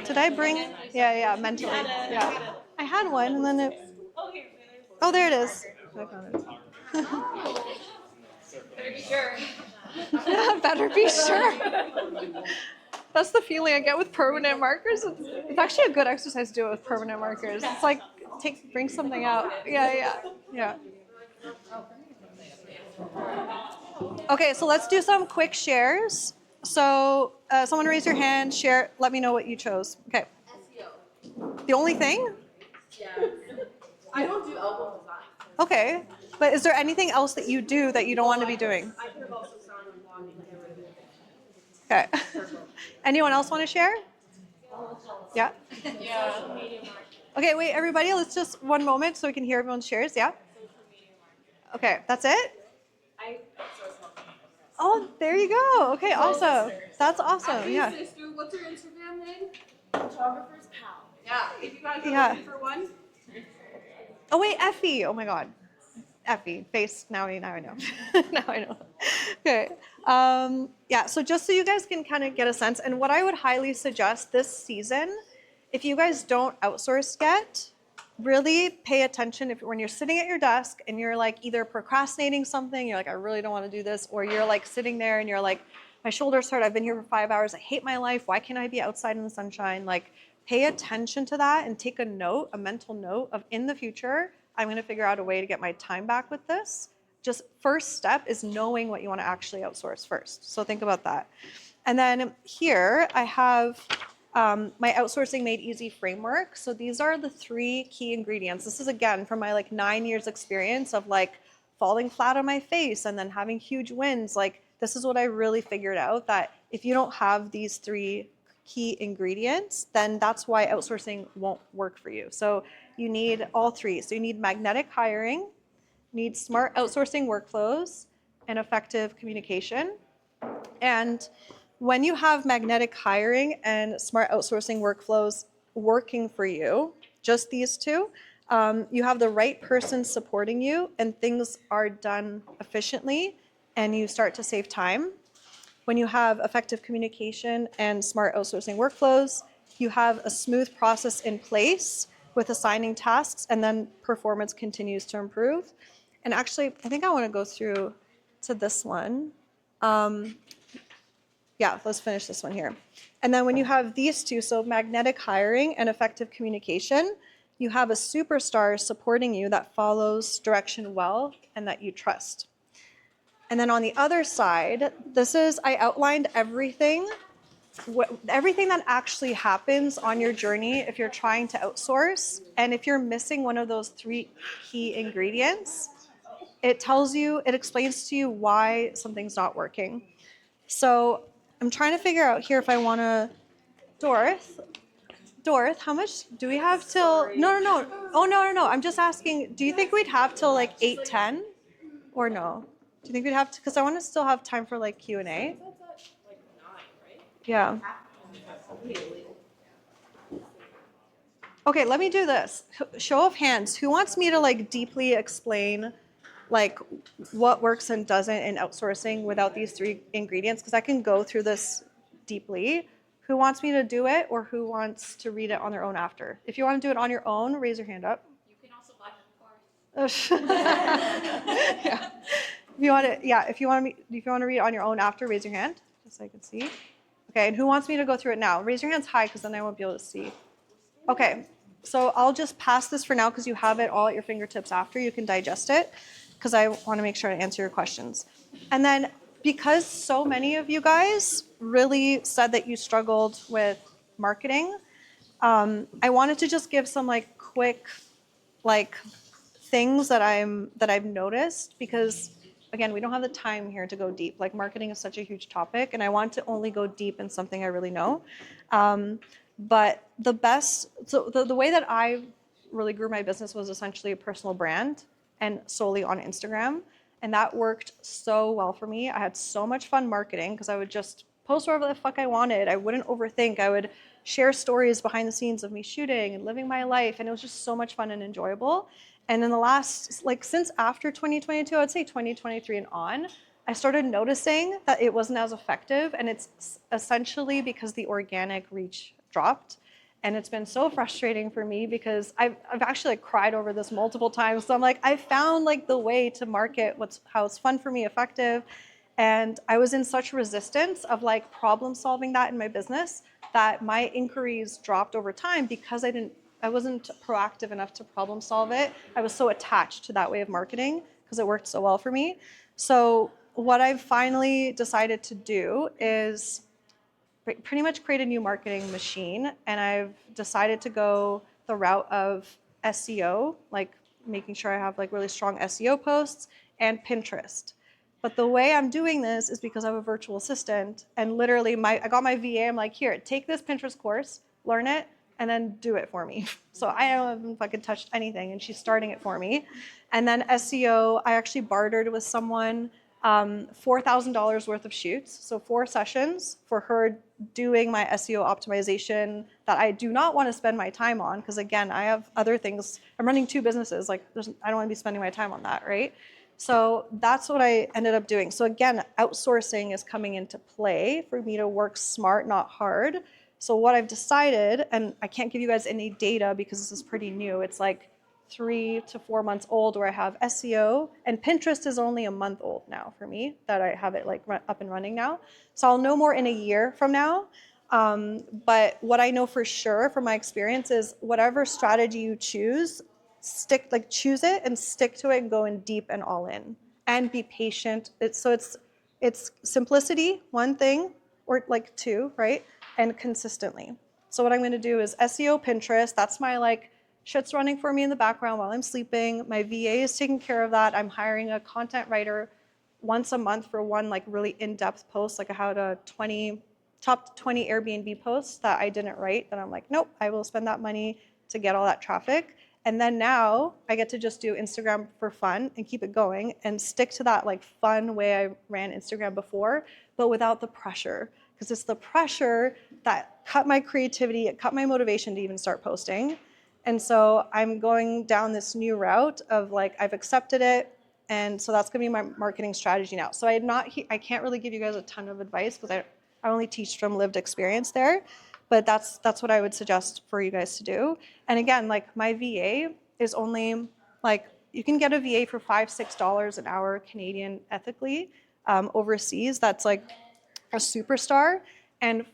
Did I bring? Yeah, mentally. Yeah. I had one, and then it. Oh, there it is. I found it. Better be sure. Better be sure. That's the feeling I get with permanent markers. It's actually a good exercise to do it with permanent markers. It's like bring something out. Yeah. Okay, so let's do some quick shares. So someone raise your hand, share, let me know what you chose. Okay. SEO. The only thing? Yeah. I don't do album design. Okay. But is there anything else that you do that you don't want to be doing? I could have also sound on blogging and get rid of it. Okay. Anyone else want to share? Yeah? Yeah. Okay, wait, everybody, let's just 1 moment so we can hear everyone's shares. Yeah? Okay, that's it? I Oh, there you go. Okay, awesome. That's awesome. Yeah. sister, what's her Instagram name? Photographer's pal. Yeah, if you guys are Yeah. looking for one. Oh, wait, Effie. Oh, my God. Effie. Face. Now I know. Now I know. Okay. Yeah, so just so you guys can kind of get a sense, and what I would highly suggest this season, if you guys don't outsource yet, really pay attention when you're sitting at your desk and you're like either procrastinating something, you're like, I really don't want to do this, or you're like sitting there and you're like, my shoulders hurt, I've been here for 5 hours, I hate my life, why can't I be outside in the sunshine? Like, pay attention to that and take a mental note of, in the future, I'm going to figure out a way to get my time back with this. Just first step is knowing what you want to actually outsource first. So think about that. And then here I have my outsourcing made easy framework. So these are the 3 key ingredients. This is again from my like 9 years experience of like falling flat on my face and then having huge wins. Like, this is what I really figured out, that if you don't have these 3 key ingredients, then that's why outsourcing won't work for you. So you need all 3. So you need magnetic hiring, you need smart outsourcing workflows, and effective communication. And when you have magnetic hiring and smart outsourcing workflows working for you, just these 2, you have the right person supporting you, and things are done efficiently, and you start to save time. When you have effective communication and smart outsourcing workflows, you have a smooth process in place with assigning tasks, and then performance continues to improve. And actually, I think I want to go through to this one. Yeah, let's finish this one here. And then when you have these 2, so magnetic hiring and effective communication, you have a superstar supporting you that follows direction well and that you trust. And then on the other side, I outlined everything that actually happens on your journey if you're trying to outsource. And if you're missing one of those 3 key ingredients, it explains to you why something's not working. So I'm trying to figure out here if I want to, Dorth, how much do we have till? No. Oh, no. I'm just asking, do you think we'd have till like 8:10 or no? Do you think we'd have to, because I want to still have time for like Q&A. That's at like 9, right? Yeah. Okay, let me do this. Show of hands. Who wants me to like deeply explain like what works and doesn't in outsourcing without these 3 ingredients? Because I can go through this deeply. Who wants me to do it, or who wants to read it on their own after? If you want to do it on your own, raise your hand up. You can also buy the course. Yeah. If you want to, yeah, if you want to read it on your own after, raise your hand, just so I can see. Okay, and who wants me to go through it now? Raise your hands high, because then I won't be able to see. Okay, so I'll just pass this for now, because you have it all at your fingertips after. You can digest it, because I want to make sure to answer your questions. And then, because so many of you guys really said that you struggled with marketing, I wanted to just give some like quick like things that I've noticed, because again, we don't have the time here to go deep. Like marketing is such a huge topic, and I want to only go deep in something I really know. But the way that I really grew my business was essentially a personal brand and solely on Instagram. And that worked so well for me. I had so much fun marketing, because I would just post wherever the fuck I wanted. I wouldn't overthink. I would share stories behind the scenes of me shooting and living my life. And it was just so much fun and enjoyable. And in the last, like since after 2022, I'd say 2023 and on, I started noticing that it wasn't as effective. And it's essentially because the organic reach dropped. And it's been so frustrating for me, because I've actually like cried over this multiple times. So I'm like, I found like the way to market how it's fun for me, effective. And I was in such resistance of like problem solving that in my business, that my inquiries dropped over time, because I wasn't proactive enough to problem solve it. I was so attached to that way of marketing, because it worked so well for me. So what I've finally decided to do is pretty much create a new marketing machine. And I've decided to go the route of SEO, like making sure I have like really strong SEO posts, and Pinterest. But the way I'm doing this is because I have a virtual assistant, and literally I got my VA, I'm like, here, take this Pinterest course, learn it, and then do it for me. So I haven't fucking touched anything, and she's starting it for me. And then SEO, I actually bartered with someone $4,000 worth of shoots. So 4 sessions for her doing my SEO optimization that I do not want to spend my time on, because again, I have other things. I'm running 2 businesses. Like I don't want to be spending my time on that, right? So that's what I ended up doing. So again, outsourcing is coming into play for me to work smart, not hard. So what I've decided, and I can't give you guys any data because this is pretty new. It's like 3 to 4 months old, where I have SEO, and Pinterest is only a month old now for me, that I have it like up and running now. So I'll know more in a year from now. But what I know for sure from my experience is whatever strategy you choose, choose it and stick to it, and go in deep and all in, and be patient. It's simplicity, one thing, or like 2, right? And consistently. So what I'm going to do is SEO Pinterest. That's my like shit's running for me in the background while I'm sleeping. My VA is taking care of that. I'm hiring a content writer once a month for one like really in-depth post. Like I had a top 20 Airbnb posts that I didn't write, that I'm like, nope, I will spend that money to get all that traffic. And then now I get to just do Instagram for fun and keep it going, and stick to that like fun way I ran Instagram before, but without the pressure. Because it's the pressure that cut my creativity, it cut my motivation to even start posting. And so I'm going down this new route of like, I've accepted it. And so that's gonna be my marketing strategy now. So I can't really give you guys a ton of advice, because I only teach from lived experience there. But that's what I would suggest for you guys to do. And again, like my VA is only like, you can get a VA for $5-6 an hour Canadian ethically overseas. That's like a superstar. And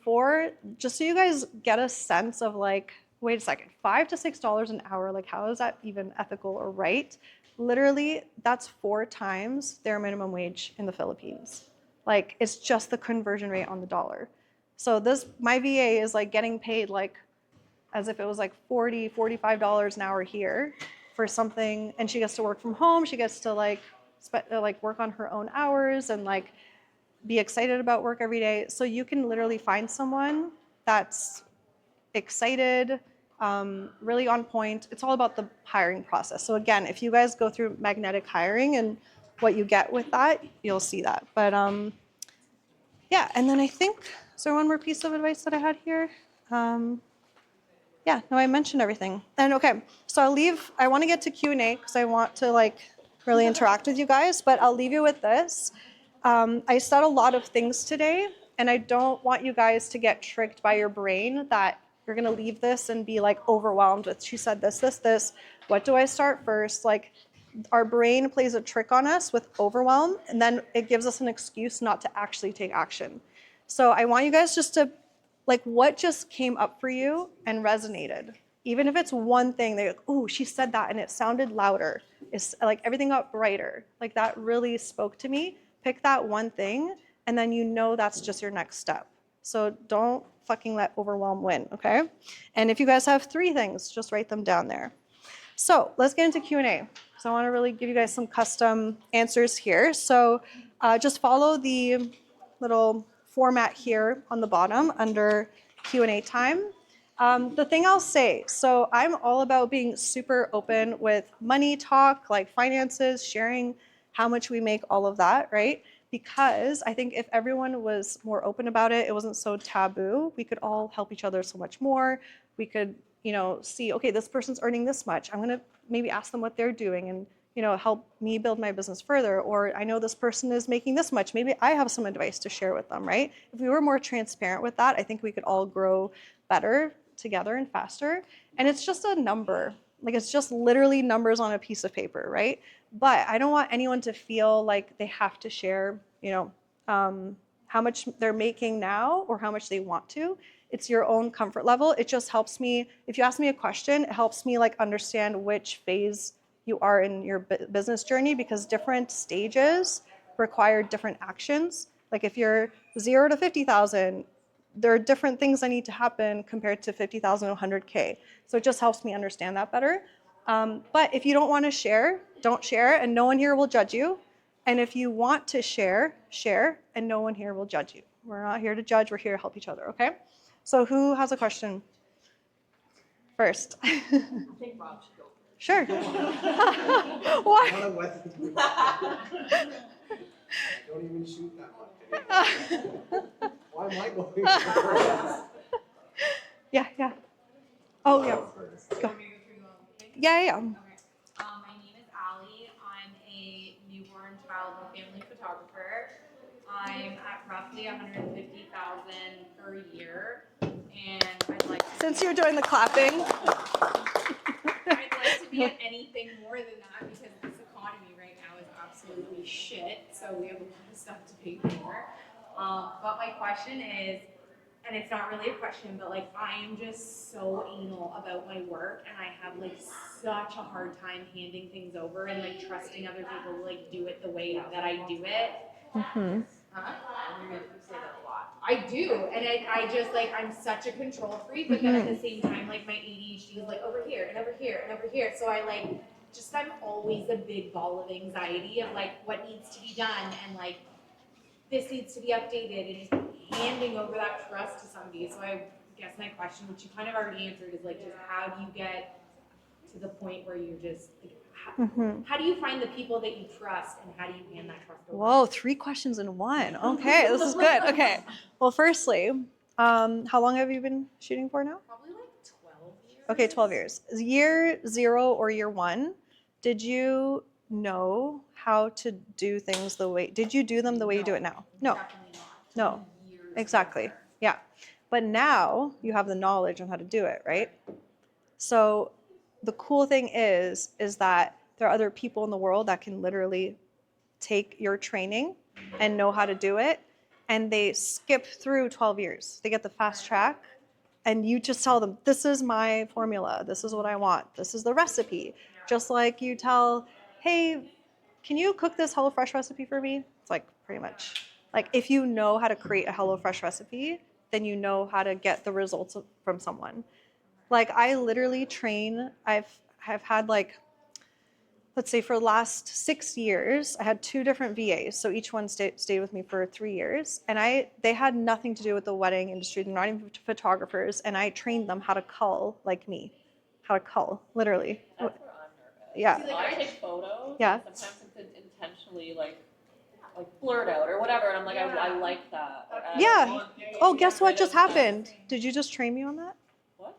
just so you guys get a sense of like, wait a second, $5 to $6 an hour, like how is that even ethical or right? Literally, that's 4 times their minimum wage in the Philippines. Like it's just the conversion rate on the dollar. So my VA is like getting paid like as if it was like $45 an hour here for something, and she gets to work from home. She gets to like work on her own hours and like be excited about work every day. So you can literally find someone that's excited, really on point. It's all about the hiring process. So again, if you guys go through magnetic hiring and what you get with that, you'll see that. But yeah, and then I think, is there one more piece of advice that I had here? Yeah, no, I mentioned everything. And okay, so I want to get to Q&A because I want to like really interact with you guys, but I'll leave you with this. I said a lot of things today, and I don't want you guys to get tricked by your brain that you're going to leave this and be like overwhelmed with, she said this. What do I start first? Like, our brain plays a trick on us with overwhelm, and then it gives us an excuse not to actually take action. So I want you guys just to, like, what just came up for you and resonated? Even if it's one thing, they're like, oh, she said that and it sounded louder. It's like everything got brighter. Like that really spoke to me. Pick that one thing, and then you know that's just your next step. So don't fucking let overwhelm win, okay? And if you guys have 3 things, just write them down there. So let's get into Q&A. So I want to really give you guys some custom answers here. So just follow the little format here on the bottom under Q&A time. The thing I'll say, so I'm all about being super open with money talk, like finances, sharing how much we make, all of that, right? Because I think if everyone was more open about it, it wasn't so taboo, we could all help each other so much more. We could, see, okay, this person's earning this much. I'm gonna maybe ask them what they're doing and, help me build my business further. Or I know this person is making this much. Maybe I have some advice to share with them, right? If we were more transparent with that, I think we could all grow better together and faster. And it's just a number. Like it's just literally numbers on a piece of paper, right? But I don't want anyone to feel like they have to share, how much they're making now or how much they want to. It's your own comfort level. It just helps me. If you ask me a question, it helps me like understand which phase you are in your business journey, because different stages require different actions. Like if you're 0 to 50,000, there are different things that need to happen compared to 50,000 to 100K. So it just helps me understand that better. But if you don't want to share, don't share, and no one here will judge you. And if you want to share, share, and no one here will judge you. We're not here to judge, we're here to help each other, okay? So who has a question first? I think Rob should go. Sure. Why? Don't even shoot that one. Why am I going first? Yeah. Oh, yeah. Go. Yeah. My name is Allie. I'm a newborn child and family photographer. I'm at roughly 150,000 per year, and I'd like to Since you're doing the clapping. I'd like to be at anything more than that, because this economy right now is absolutely shit. So we have a lot of stuff to pay for. But my question is, and it's not really a question, but like I am just so anal about my work, and I have like such a hard time handing things over and like trusting other people to like do it the way that I do it. Mm-hmm. Huh? You say that a lot. I do, and I just like I'm such a control freak, but then at the same time, like my ADHD is like over here and over here and over here. So I like just I'm always a big ball of anxiety of like what needs to be done and like this needs to be updated, and just handing over that trust to somebody. So I guess my question, which you kind of already answered, is like just how do you get to the point where you're just like, how do you find the people that you trust, and how do you hand that trust over? Whoa, 3 questions in one. Okay, this is good. Okay. Well, firstly, how long have you been shooting for now? Probably like 12 years. Okay, 12 years. Year 0 or year 1, did you know how to do things did you do them the way you do it now? No. Definitely not. No. Years Exactly. later. Yeah. But now you have the knowledge on how to do it, right? So the cool thing is that there are other people in the world that can literally take your training and know how to do it, and they skip through 12 years. They get the fast track, and you just tell them, this is my formula, this is what I want, this is the recipe. Just like you tell, hey, can you cook this HelloFresh recipe for me? It's like pretty much, like if you know how to create a HelloFresh recipe, then you know how to get the results from someone. Like I literally train, I've had like, let's say for the last 6 years, I had 2 different VAs. So each one stayed with me for 3 years. And they had nothing to do with the wedding industry. They're not even photographers. And I trained them how to cull like me. How to cull, literally. That's where I'm nervous. Yeah. See, like I take photos. Yeah. And sometimes it's intentionally like blurred out or whatever, and I'm like, I like that. Yeah. Oh, guess what just happened? Did you just train me on that? What?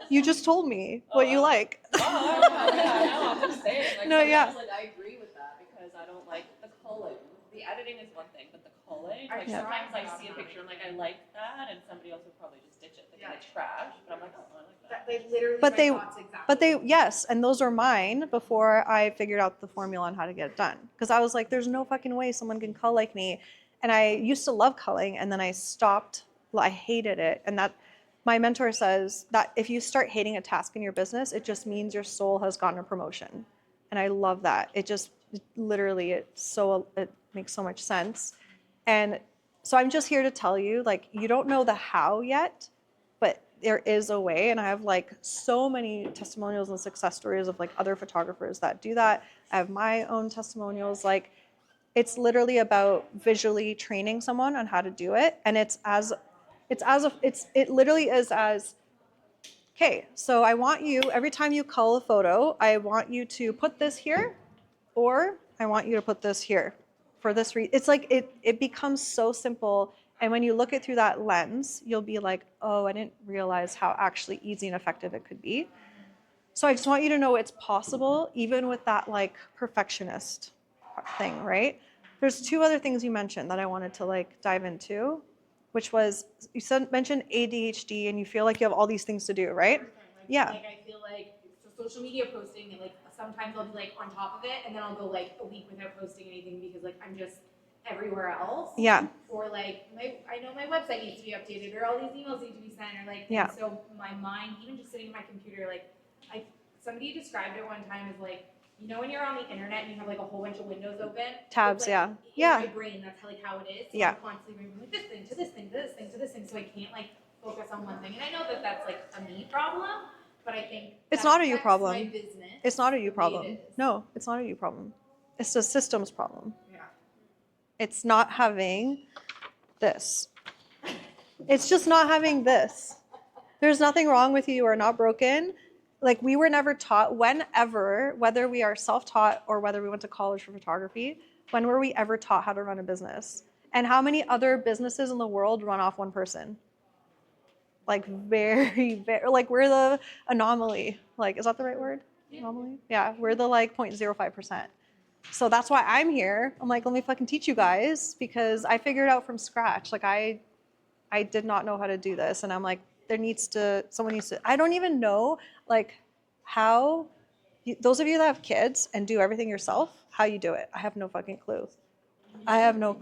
You just told me what you like. I'm just saying. Like, No, yeah. sometimes, like, I agree with that because I don't like the culling. The editing is one thing, but the culling, like, Yeah. sometimes I see a picture, I'm like, I like that, and somebody else would probably just ditch it, thinking it's trash, but I'm like, oh, I like that. They literally But my they- thoughts exactly. But they, yes, and those are mine before I figured out the formula on how to get it done. Because I was like, there's no fucking way someone can cull like me. And I used to love culling, and then I stopped. Well, I hated it. And that my mentor says that if you start hating a task in your business, it just means your soul has gotten a promotion. And I love that. It just literally, it makes so much sense. And so I'm just here to tell you, like, you don't know the how yet, but there is a way. And I have like so many testimonials and success stories of like other photographers that do that. I have my own testimonials. Like, it's literally about visually training someone on how to do it. And it literally is as, okay, so I want you, every time you cull a photo, I want you to put this here, or I want you to put this here for this reason. It's like, it becomes so simple. And when you look it through that lens, you'll be like, oh, I didn't realize how actually easy and effective it could be. So I just want you to know it's possible, even with that like perfectionist thing, right? There's two other things you mentioned that I wanted to like dive into, which was mentioned ADHD and you feel like you have all these things to do, right? Yeah. Like I feel like so social media posting and like sometimes I'll be like on top of it and then I'll go like a week without posting anything because like I'm just everywhere else. Yeah. Or like I know my website needs to be updated or all these emails need to be sent or like Yeah. and so my mind even just sitting at my computer like somebody described it one time as like you know when you're on the internet and you have like a whole bunch of windows open? Tabs, like, yeah. In Yeah. my brain, that's how it is. So Yeah. I'm constantly moving like this thing to this thing to this thing to this thing, so I can't like focus on one thing. And I know that that's like a me problem, but I think It's that not a you affects problem. My business. It's not a you the way problem. it is. No, it's not a you problem. It's a systems problem. Yeah. It's not having this. It's just not having this. There's nothing wrong with you. You are not broken. Like, we were never taught, whether we are self-taught or whether we went to college for photography, when were we ever taught how to run a business? And how many other businesses in the world run off one person? Like, very, very, like, we're the anomaly. Like, is that the right word? Anomaly? Yeah, we're the like 0.05%. So that's why I'm here. I'm like, let me fucking teach you guys because I figured it out from scratch. Like, I did not know how to do this. And I'm like, someone needs to, I don't even know like how, those of you that have kids and do everything yourself, how you do it. I have no fucking clue. I have no,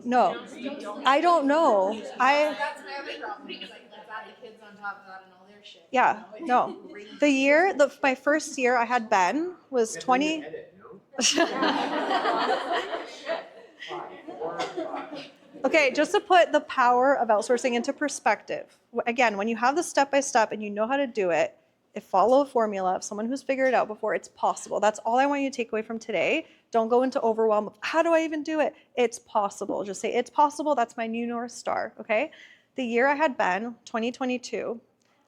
I don't know. That's my other problem. It's like let's add the kids on top of that and all their shit. Yeah, no. My first year I had Ben was 20. Okay, just to put the power of outsourcing into perspective. Again, when you have the step-by-step and you know how to do it, follow a formula of someone who's figured it out before, it's possible. That's all I want you to take away from today. Don't go into overwhelm of, how do I even do it? It's possible. Just say, it's possible. That's my new North Star, okay? The year I had Ben, 2022,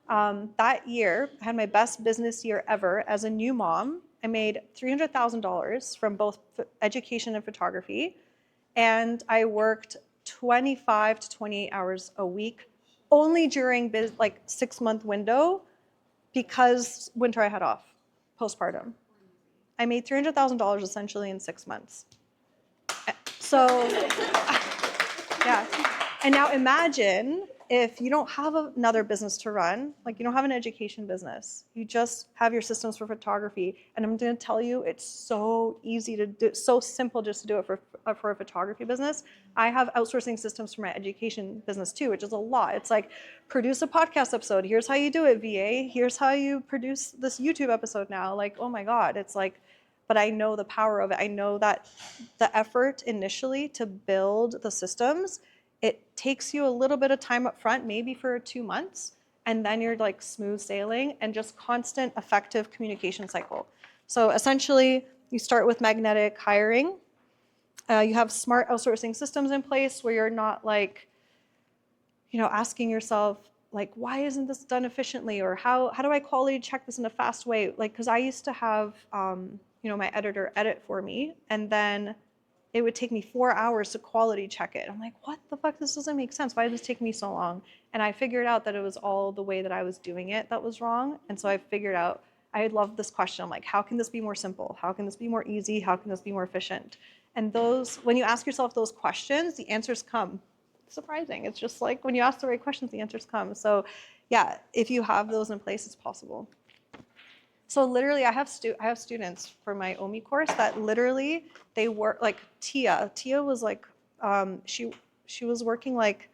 that year, I had my best business year ever as a new mom. I made $300,000 from both education and photography. And I worked 25 to 28 hours a week, only during like 6-month window because winter I had off, postpartum. I made $300,000 essentially in 6 months. So, yeah. And now imagine if you don't have another business to run, like you don't have an education business, you just have your systems for photography. And I'm going to tell you, it's so easy to do, so simple just to do it for a photography business. I have outsourcing systems for my education business too, which is a lot. It's like, produce a podcast episode. Here's how you do it, VA. Here's how you produce this YouTube episode now. Like, oh my God, it's like, but I know the power of it. I know that the effort initially to build the systems, it takes you a little bit of time up front, maybe for 2 months, and then you're like smooth sailing and just constant effective communication cycle. So essentially, you start with magnetic hiring. You have smart outsourcing systems in place where you're not like, asking yourself, like, why isn't this done efficiently? Or how do I quality check this in a fast way? Like, because I used to have, my editor edit for me, and then it would take me 4 hours to quality check it. I'm like, what the fuck? This doesn't make sense. Why does this take me so long? And I figured out that it was all the way that I was doing it that was wrong. And so I figured out, I love this question. I'm like, how can this be more simple? How can this be more easy? How can this be more efficient? And those, when you ask yourself those questions, the answers come. Surprising. It's just like when you ask the right questions, the answers come. So yeah, if you have those in place, it's possible. So literally, I have students for my OMI course that literally they work like Tia. Tia was like, she was working like,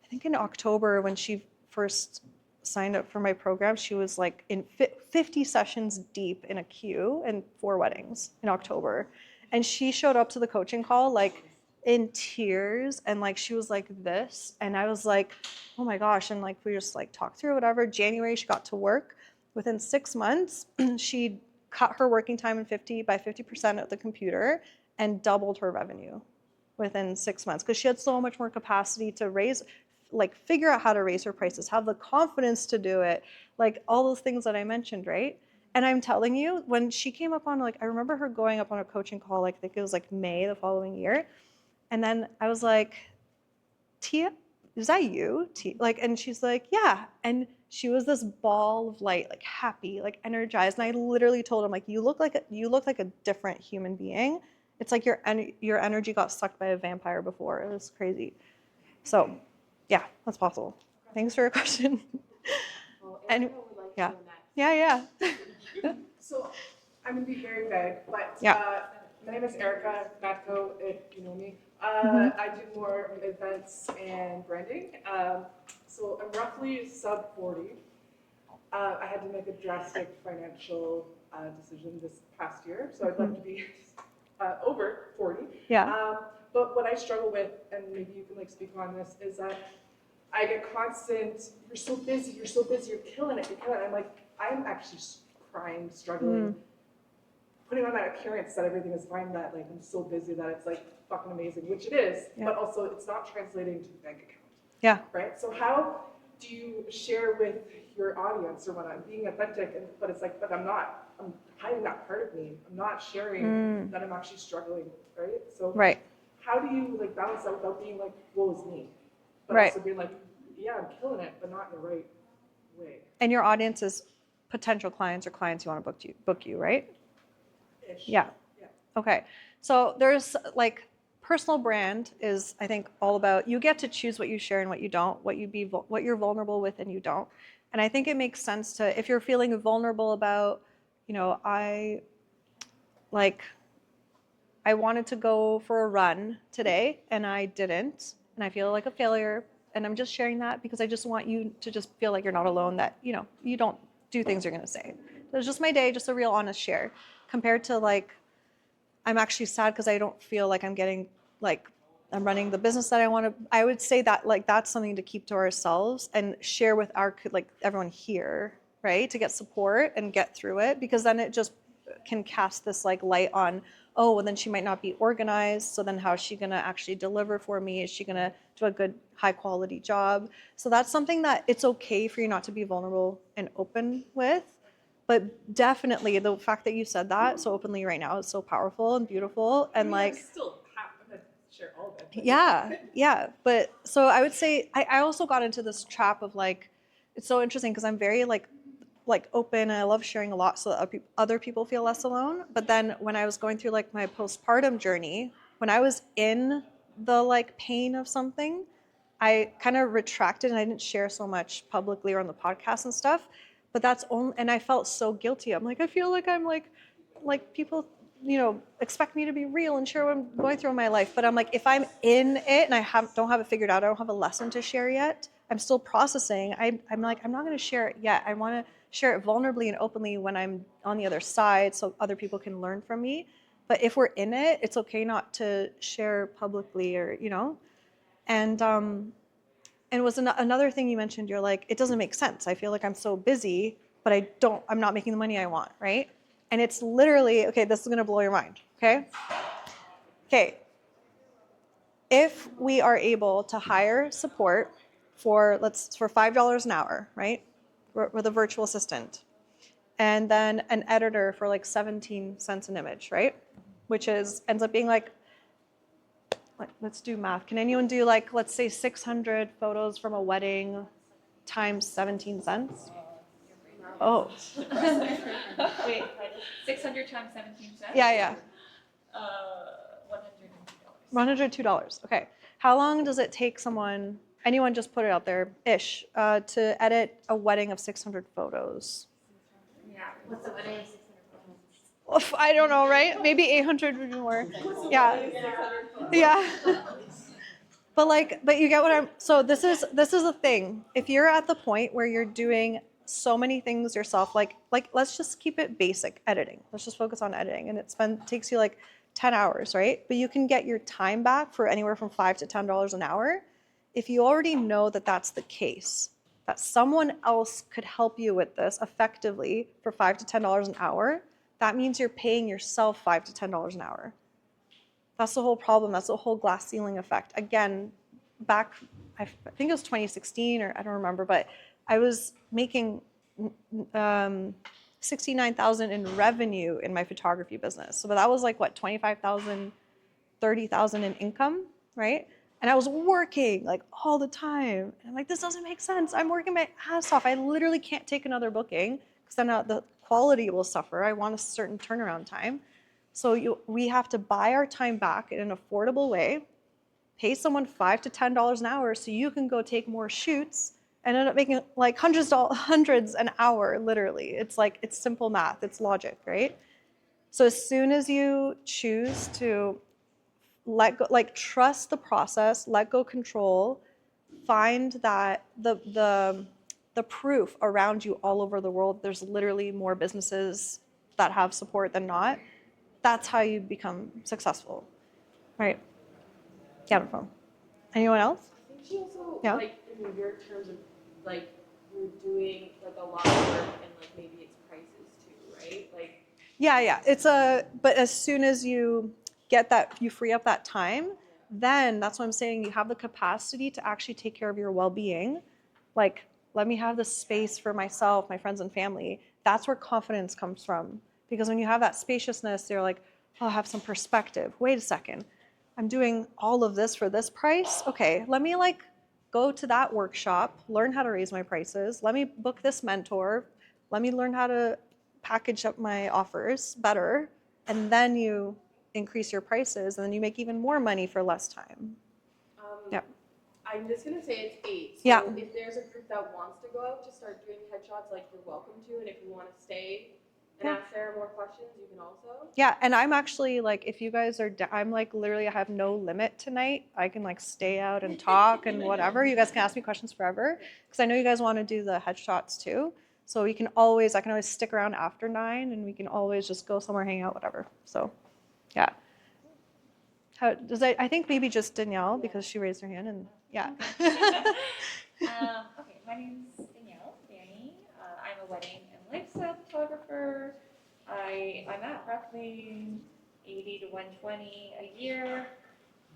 I think in October when she first signed up for my program, she was like in 50 sessions deep in a queue and 4 weddings in October. And she showed up to the coaching call like in tears and like she was like this. And I was like, oh my gosh. And like we just like talked through whatever. January, she got to work. Within 6 months, she cut her working time by 50% at the computer and doubled her revenue within 6 months because she had so much more capacity to figure out how to raise her prices, have the confidence to do it, like all those things that I mentioned, right? And I'm telling you, when she came up on I remember her going up on a coaching call, I think it was like May the following year. And then I was like, Tia, is that you? And she's like, yeah. And she was this ball of light, like happy, like energized. And I literally told him, like, you look like a different human being. It's like your energy got sucked by a vampire before. It was crazy. So, yeah, that's possible. Thanks for your question. Well, And Erica would like yeah. to go next. Yeah. So I'm gonna be very vague, but Yeah. my name is Erica Matko, if you know me. I do more events and branding. So I'm roughly sub 40. I had to make a drastic financial decision this past year, so I'd love to be over 40. Yeah. But what I struggle with, and maybe you can speak on this, is that I get constant, you're so busy, you're killing it. I'm like, I'm actually crying, struggling, putting on that appearance that everything is fine, that I'm so busy that it's fucking amazing, which it is, but also it's not translating to the bank account. Yeah. Right? So how do you share with your audience or whatnot, being authentic, but it's but I'm not, I'm hiding that part of me. I'm not sharing that I'm actually struggling, right? So how do you balance that without being woe is me? But also being yeah, I'm killing it, but not in the right way. And your audience is potential clients or clients you want to book you, right? Ish. Yeah. Okay. So there's personal brand is, I think, all about, you get to choose what you share and what you don't, what you're vulnerable with and you don't. And I think it makes sense to, if you're feeling vulnerable about, I wanted to go for a run today and I didn't, and I feel like a failure. And I'm just sharing that because I just want you to just feel like you're not alone, that, you don't do things you're going to say. So it's just my day, just a real honest share, compared to I'm actually sad because I don't feel like I'm getting, I'm running the business that I want to. I would say that that's something to keep to ourselves and share with everyone here, right? To get support and get through it, because then it just can cast this light on, oh, well then she might not be organized. So then how is she going to actually deliver for me? Is she going to do a good high quality job? So that's something that it's okay for you not to be vulnerable and open with. But definitely the fact that you said that so openly right now is so powerful and beautiful. And I'm still happy to share all of it. Yeah. But so I would say I also got into this trap of it's so interesting because I'm very open and I love sharing a lot so that other people feel less alone. But then when I was going through my postpartum journey, when I was in the pain of something, I kind of retracted and I didn't share so much publicly or on the podcast and stuff. But that's only, and I felt so guilty. I'm I feel like I'm people, expect me to be real and share what I'm going through in my life. But I'm if I'm in it and I don't have it figured out, I don't have a lesson to share yet, I'm still processing. I'm not going to share it yet. I want to share it vulnerably and openly when I'm on the other side so other people can learn from me. But if we're in it, it's okay not to share publicly or, and was another thing you mentioned, you're it doesn't make sense. I feel like I'm so busy, but I'm not making the money I want, right? And it's literally, okay, this is going to blow your mind, okay? Okay. If we are able to hire support for $5 an hour, right? With a virtual assistant, and then an editor for 17 cents an image, right? Which ends up being let's do math. Can anyone do like, let's say 600 photos from a wedding times 17 cents? Oh. Wait, 600 times 17 cents? Yeah. $102. $102. Okay. How long does it take someone, anyone just put it out there, ish, to edit a wedding of 600 photos? Yeah. What's the wedding? Oof, I don't know, right? Maybe 800 would be more. Yeah. Yeah. But you get what I'm, so this is the thing. If you're at the point where you're doing so many things yourself, like let's just keep it basic editing. Let's just focus on editing, and takes you like 10 hours, right? But you can get your time back for anywhere from $5 to $10 an hour if you already know that that's the case, that someone else could help you with this effectively for $5 to $10 an hour. That means you're paying yourself $5 to $10 an hour. That's the whole problem. That's the whole glass ceiling effect. Again, back, I think it was 2016, or I don't remember, but I was making 69,000 in revenue in my photography business. So that was like what, 25,000, 30,000 in income, right? And I was working like all the time. And I'm like, this doesn't make sense. I'm working my ass off. I literally can't take another booking because then the quality will suffer. I want a certain turnaround time. So we have to buy our time back in an affordable way, pay someone $5 to $10 an hour so you can go take more shoots and end up making like hundreds an hour, literally. It's like, it's simple math, it's logic, right? So as soon as you choose to let go, like trust the process, let go control, find that the proof around you all over the world, there's literally more businesses that have support than not. That's how you become successful, right? Yeah, no problem. Anyone else? I think she also, Yeah. like, in your terms of, like, you're doing, like, a lot of work and, like, maybe it's prices too, right? Like, Yeah. But as soon as you get that, you free up that time, then that's what I'm saying. You have the capacity to actually take care of your well-being. Like, let me have the space for myself, my friends and family. That's where confidence comes from. Because when you have that spaciousness, you're like, oh, I'll have some perspective. Wait a second. I'm doing all of this for this price. Okay, let me like go to that workshop, learn how to raise my prices. Let me book this mentor. Let me learn how to package up my offers better. And then you increase your prices and then you make even more money for less time. Yeah. I'm just gonna say it's 8. So Yeah. if there's a group that wants to go out to start doing headshots, like, you're welcome to, and if you want to stay and ask Sarah more questions, you can also. Yeah, and I'm actually like, if you guys are, I'm like literally, I have no limit tonight. I can like stay out and talk and whatever. You guys can ask me questions forever because I know you guys want to do the headshots too. So I can always stick around after 9 and we can always just go somewhere, hang out, whatever. So, yeah. I think maybe just Danielle because she raised her hand and yeah. Okay, my name's Danielle Danny. I'm a wedding and lifestyle photographer. I'm at roughly 80 to 120 a year,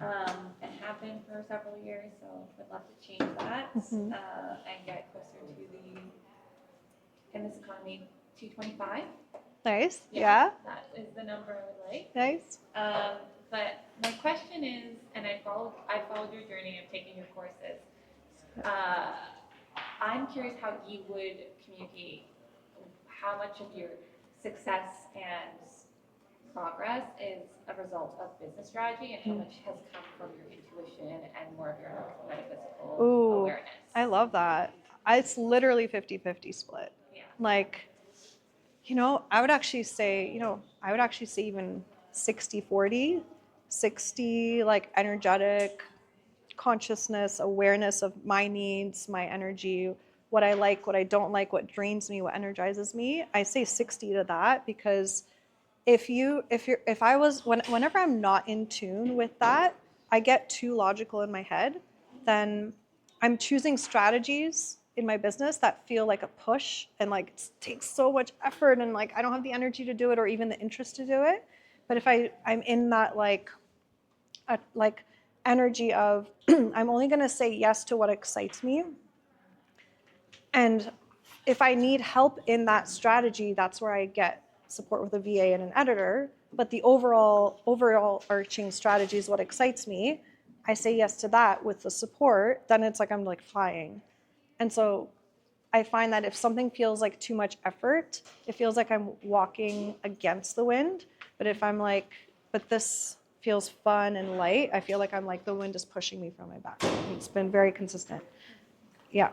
and have been for several years. So would love to change that and get closer to in this economy, 225. Nice. Yeah. That is the number I would like. Nice. But my question is, and I followed your journey of taking your courses. I'm curious how you would communicate how much of your success and progress is a result of business strategy and how much has come from your intuition and more of your metaphysical awareness. I love that. It's literally 50-50 split. Yeah. Like, I would actually say even 60-40, 60 like energetic consciousness, awareness of my needs, my energy, what I like, what I don't like, what drains me, what energizes me. I say 60 to that because whenever I'm not in tune with that, I get too logical in my head, then I'm choosing strategies in my business that feel like a push and like it takes so much effort and like I don't have the energy to do it or even the interest to do it. But if I'm in that like energy of I'm only going to say yes to what excites me, and if I need help in that strategy, that's where I get support with a VA and an editor. But the overall arching strategy is what excites me. I say yes to that with the support, then it's like I'm like flying. And so I find that if something feels like too much effort, it feels like I'm walking against the wind. But if I'm like, but this feels fun and light, I feel like I'm like the wind is pushing me from my back. It's been very consistent. Yeah,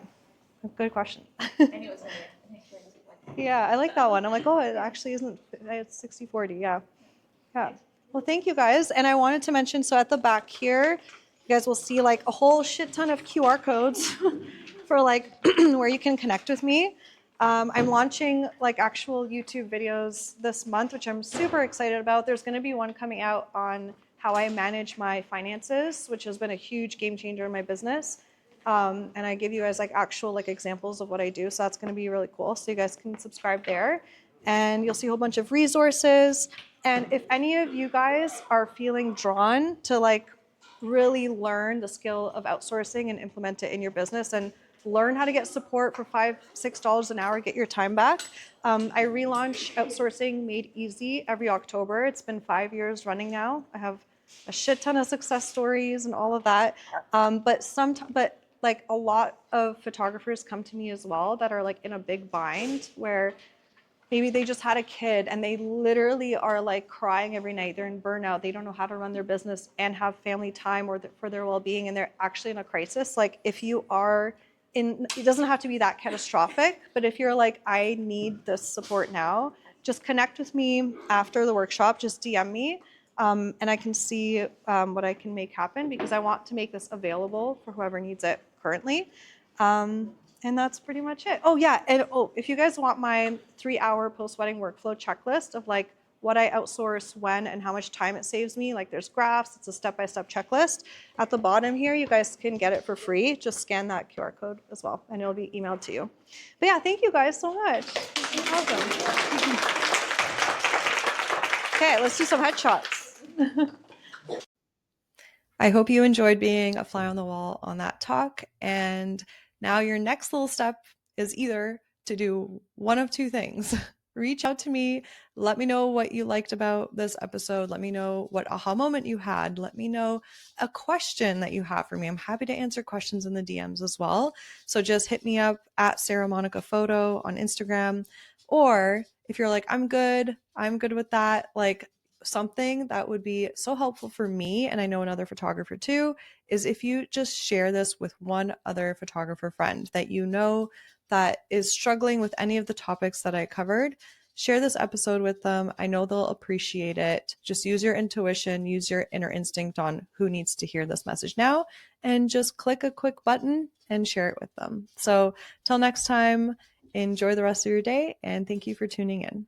good question. I knew it was gonna be. I think we're just like. Yeah, I like that one. I'm like, oh, it actually isn't, it's 60-40. Yeah. Yeah. Well, thank you guys. And I wanted to mention, so at the back here, you guys will see like a whole shit ton of QR codes for like where you can connect with me. I'm launching like actual YouTube videos this month, which I'm super excited about. There's going to be one coming out on how I manage my finances, which has been a huge game changer in my business. And I give you guys like actual like examples of what I do. So that's going to be really cool. So you guys can subscribe there and you'll see a whole bunch of resources. And if any of you guys are feeling drawn to like really learn the skill of outsourcing and implement it in your business and learn how to get support for $5-6 an hour, get your time back. I relaunch Outsourcing Made Easy every October. It's been 5 years running now. I have a shit ton of success stories and all of that. But like a lot of photographers come to me as well that are like in a big bind where maybe they just had a kid and they literally are like crying every night. They're in burnout. They don't know how to run their business and have family time or for their well-being, and they're actually in a crisis. Like if you are in, it doesn't have to be that catastrophic, but if you're like, I need this support now, just connect with me after the workshop. Just DM me. And I can see what I can make happen because I want to make this available for whoever needs it currently. And that's pretty much it. Oh yeah, and if you guys want my 3-hour post-wedding workflow checklist of like what I outsource, when, and how much time it saves me, like there's graphs, it's a step-by-step checklist. At the bottom here, you guys can get it for free. Just scan that QR code as well, and it'll be emailed to you. But yeah, thank you guys so much. Awesome. Okay, let's do some headshots. I hope you enjoyed being a fly on the wall on that talk. And now your next little step is either to do one of two things. Reach out to me. Let me know what you liked about this episode. Let me know what aha moment you had. Let me know a question that you have for me. I'm happy to answer questions in the DMs as well. So just hit me up at Sarah Monica Photo on Instagram. Or if you're like, I'm good with that, like something that would be so helpful for me, and I know another photographer too, is if you just share this with one other photographer friend that you know that is struggling with any of the topics that I covered. Share this episode with them. I know they'll appreciate it. Just use your intuition, use your inner instinct on who needs to hear this message now, and just click a quick button and share it with them. So till next time, enjoy the rest of your day, and thank you for tuning in.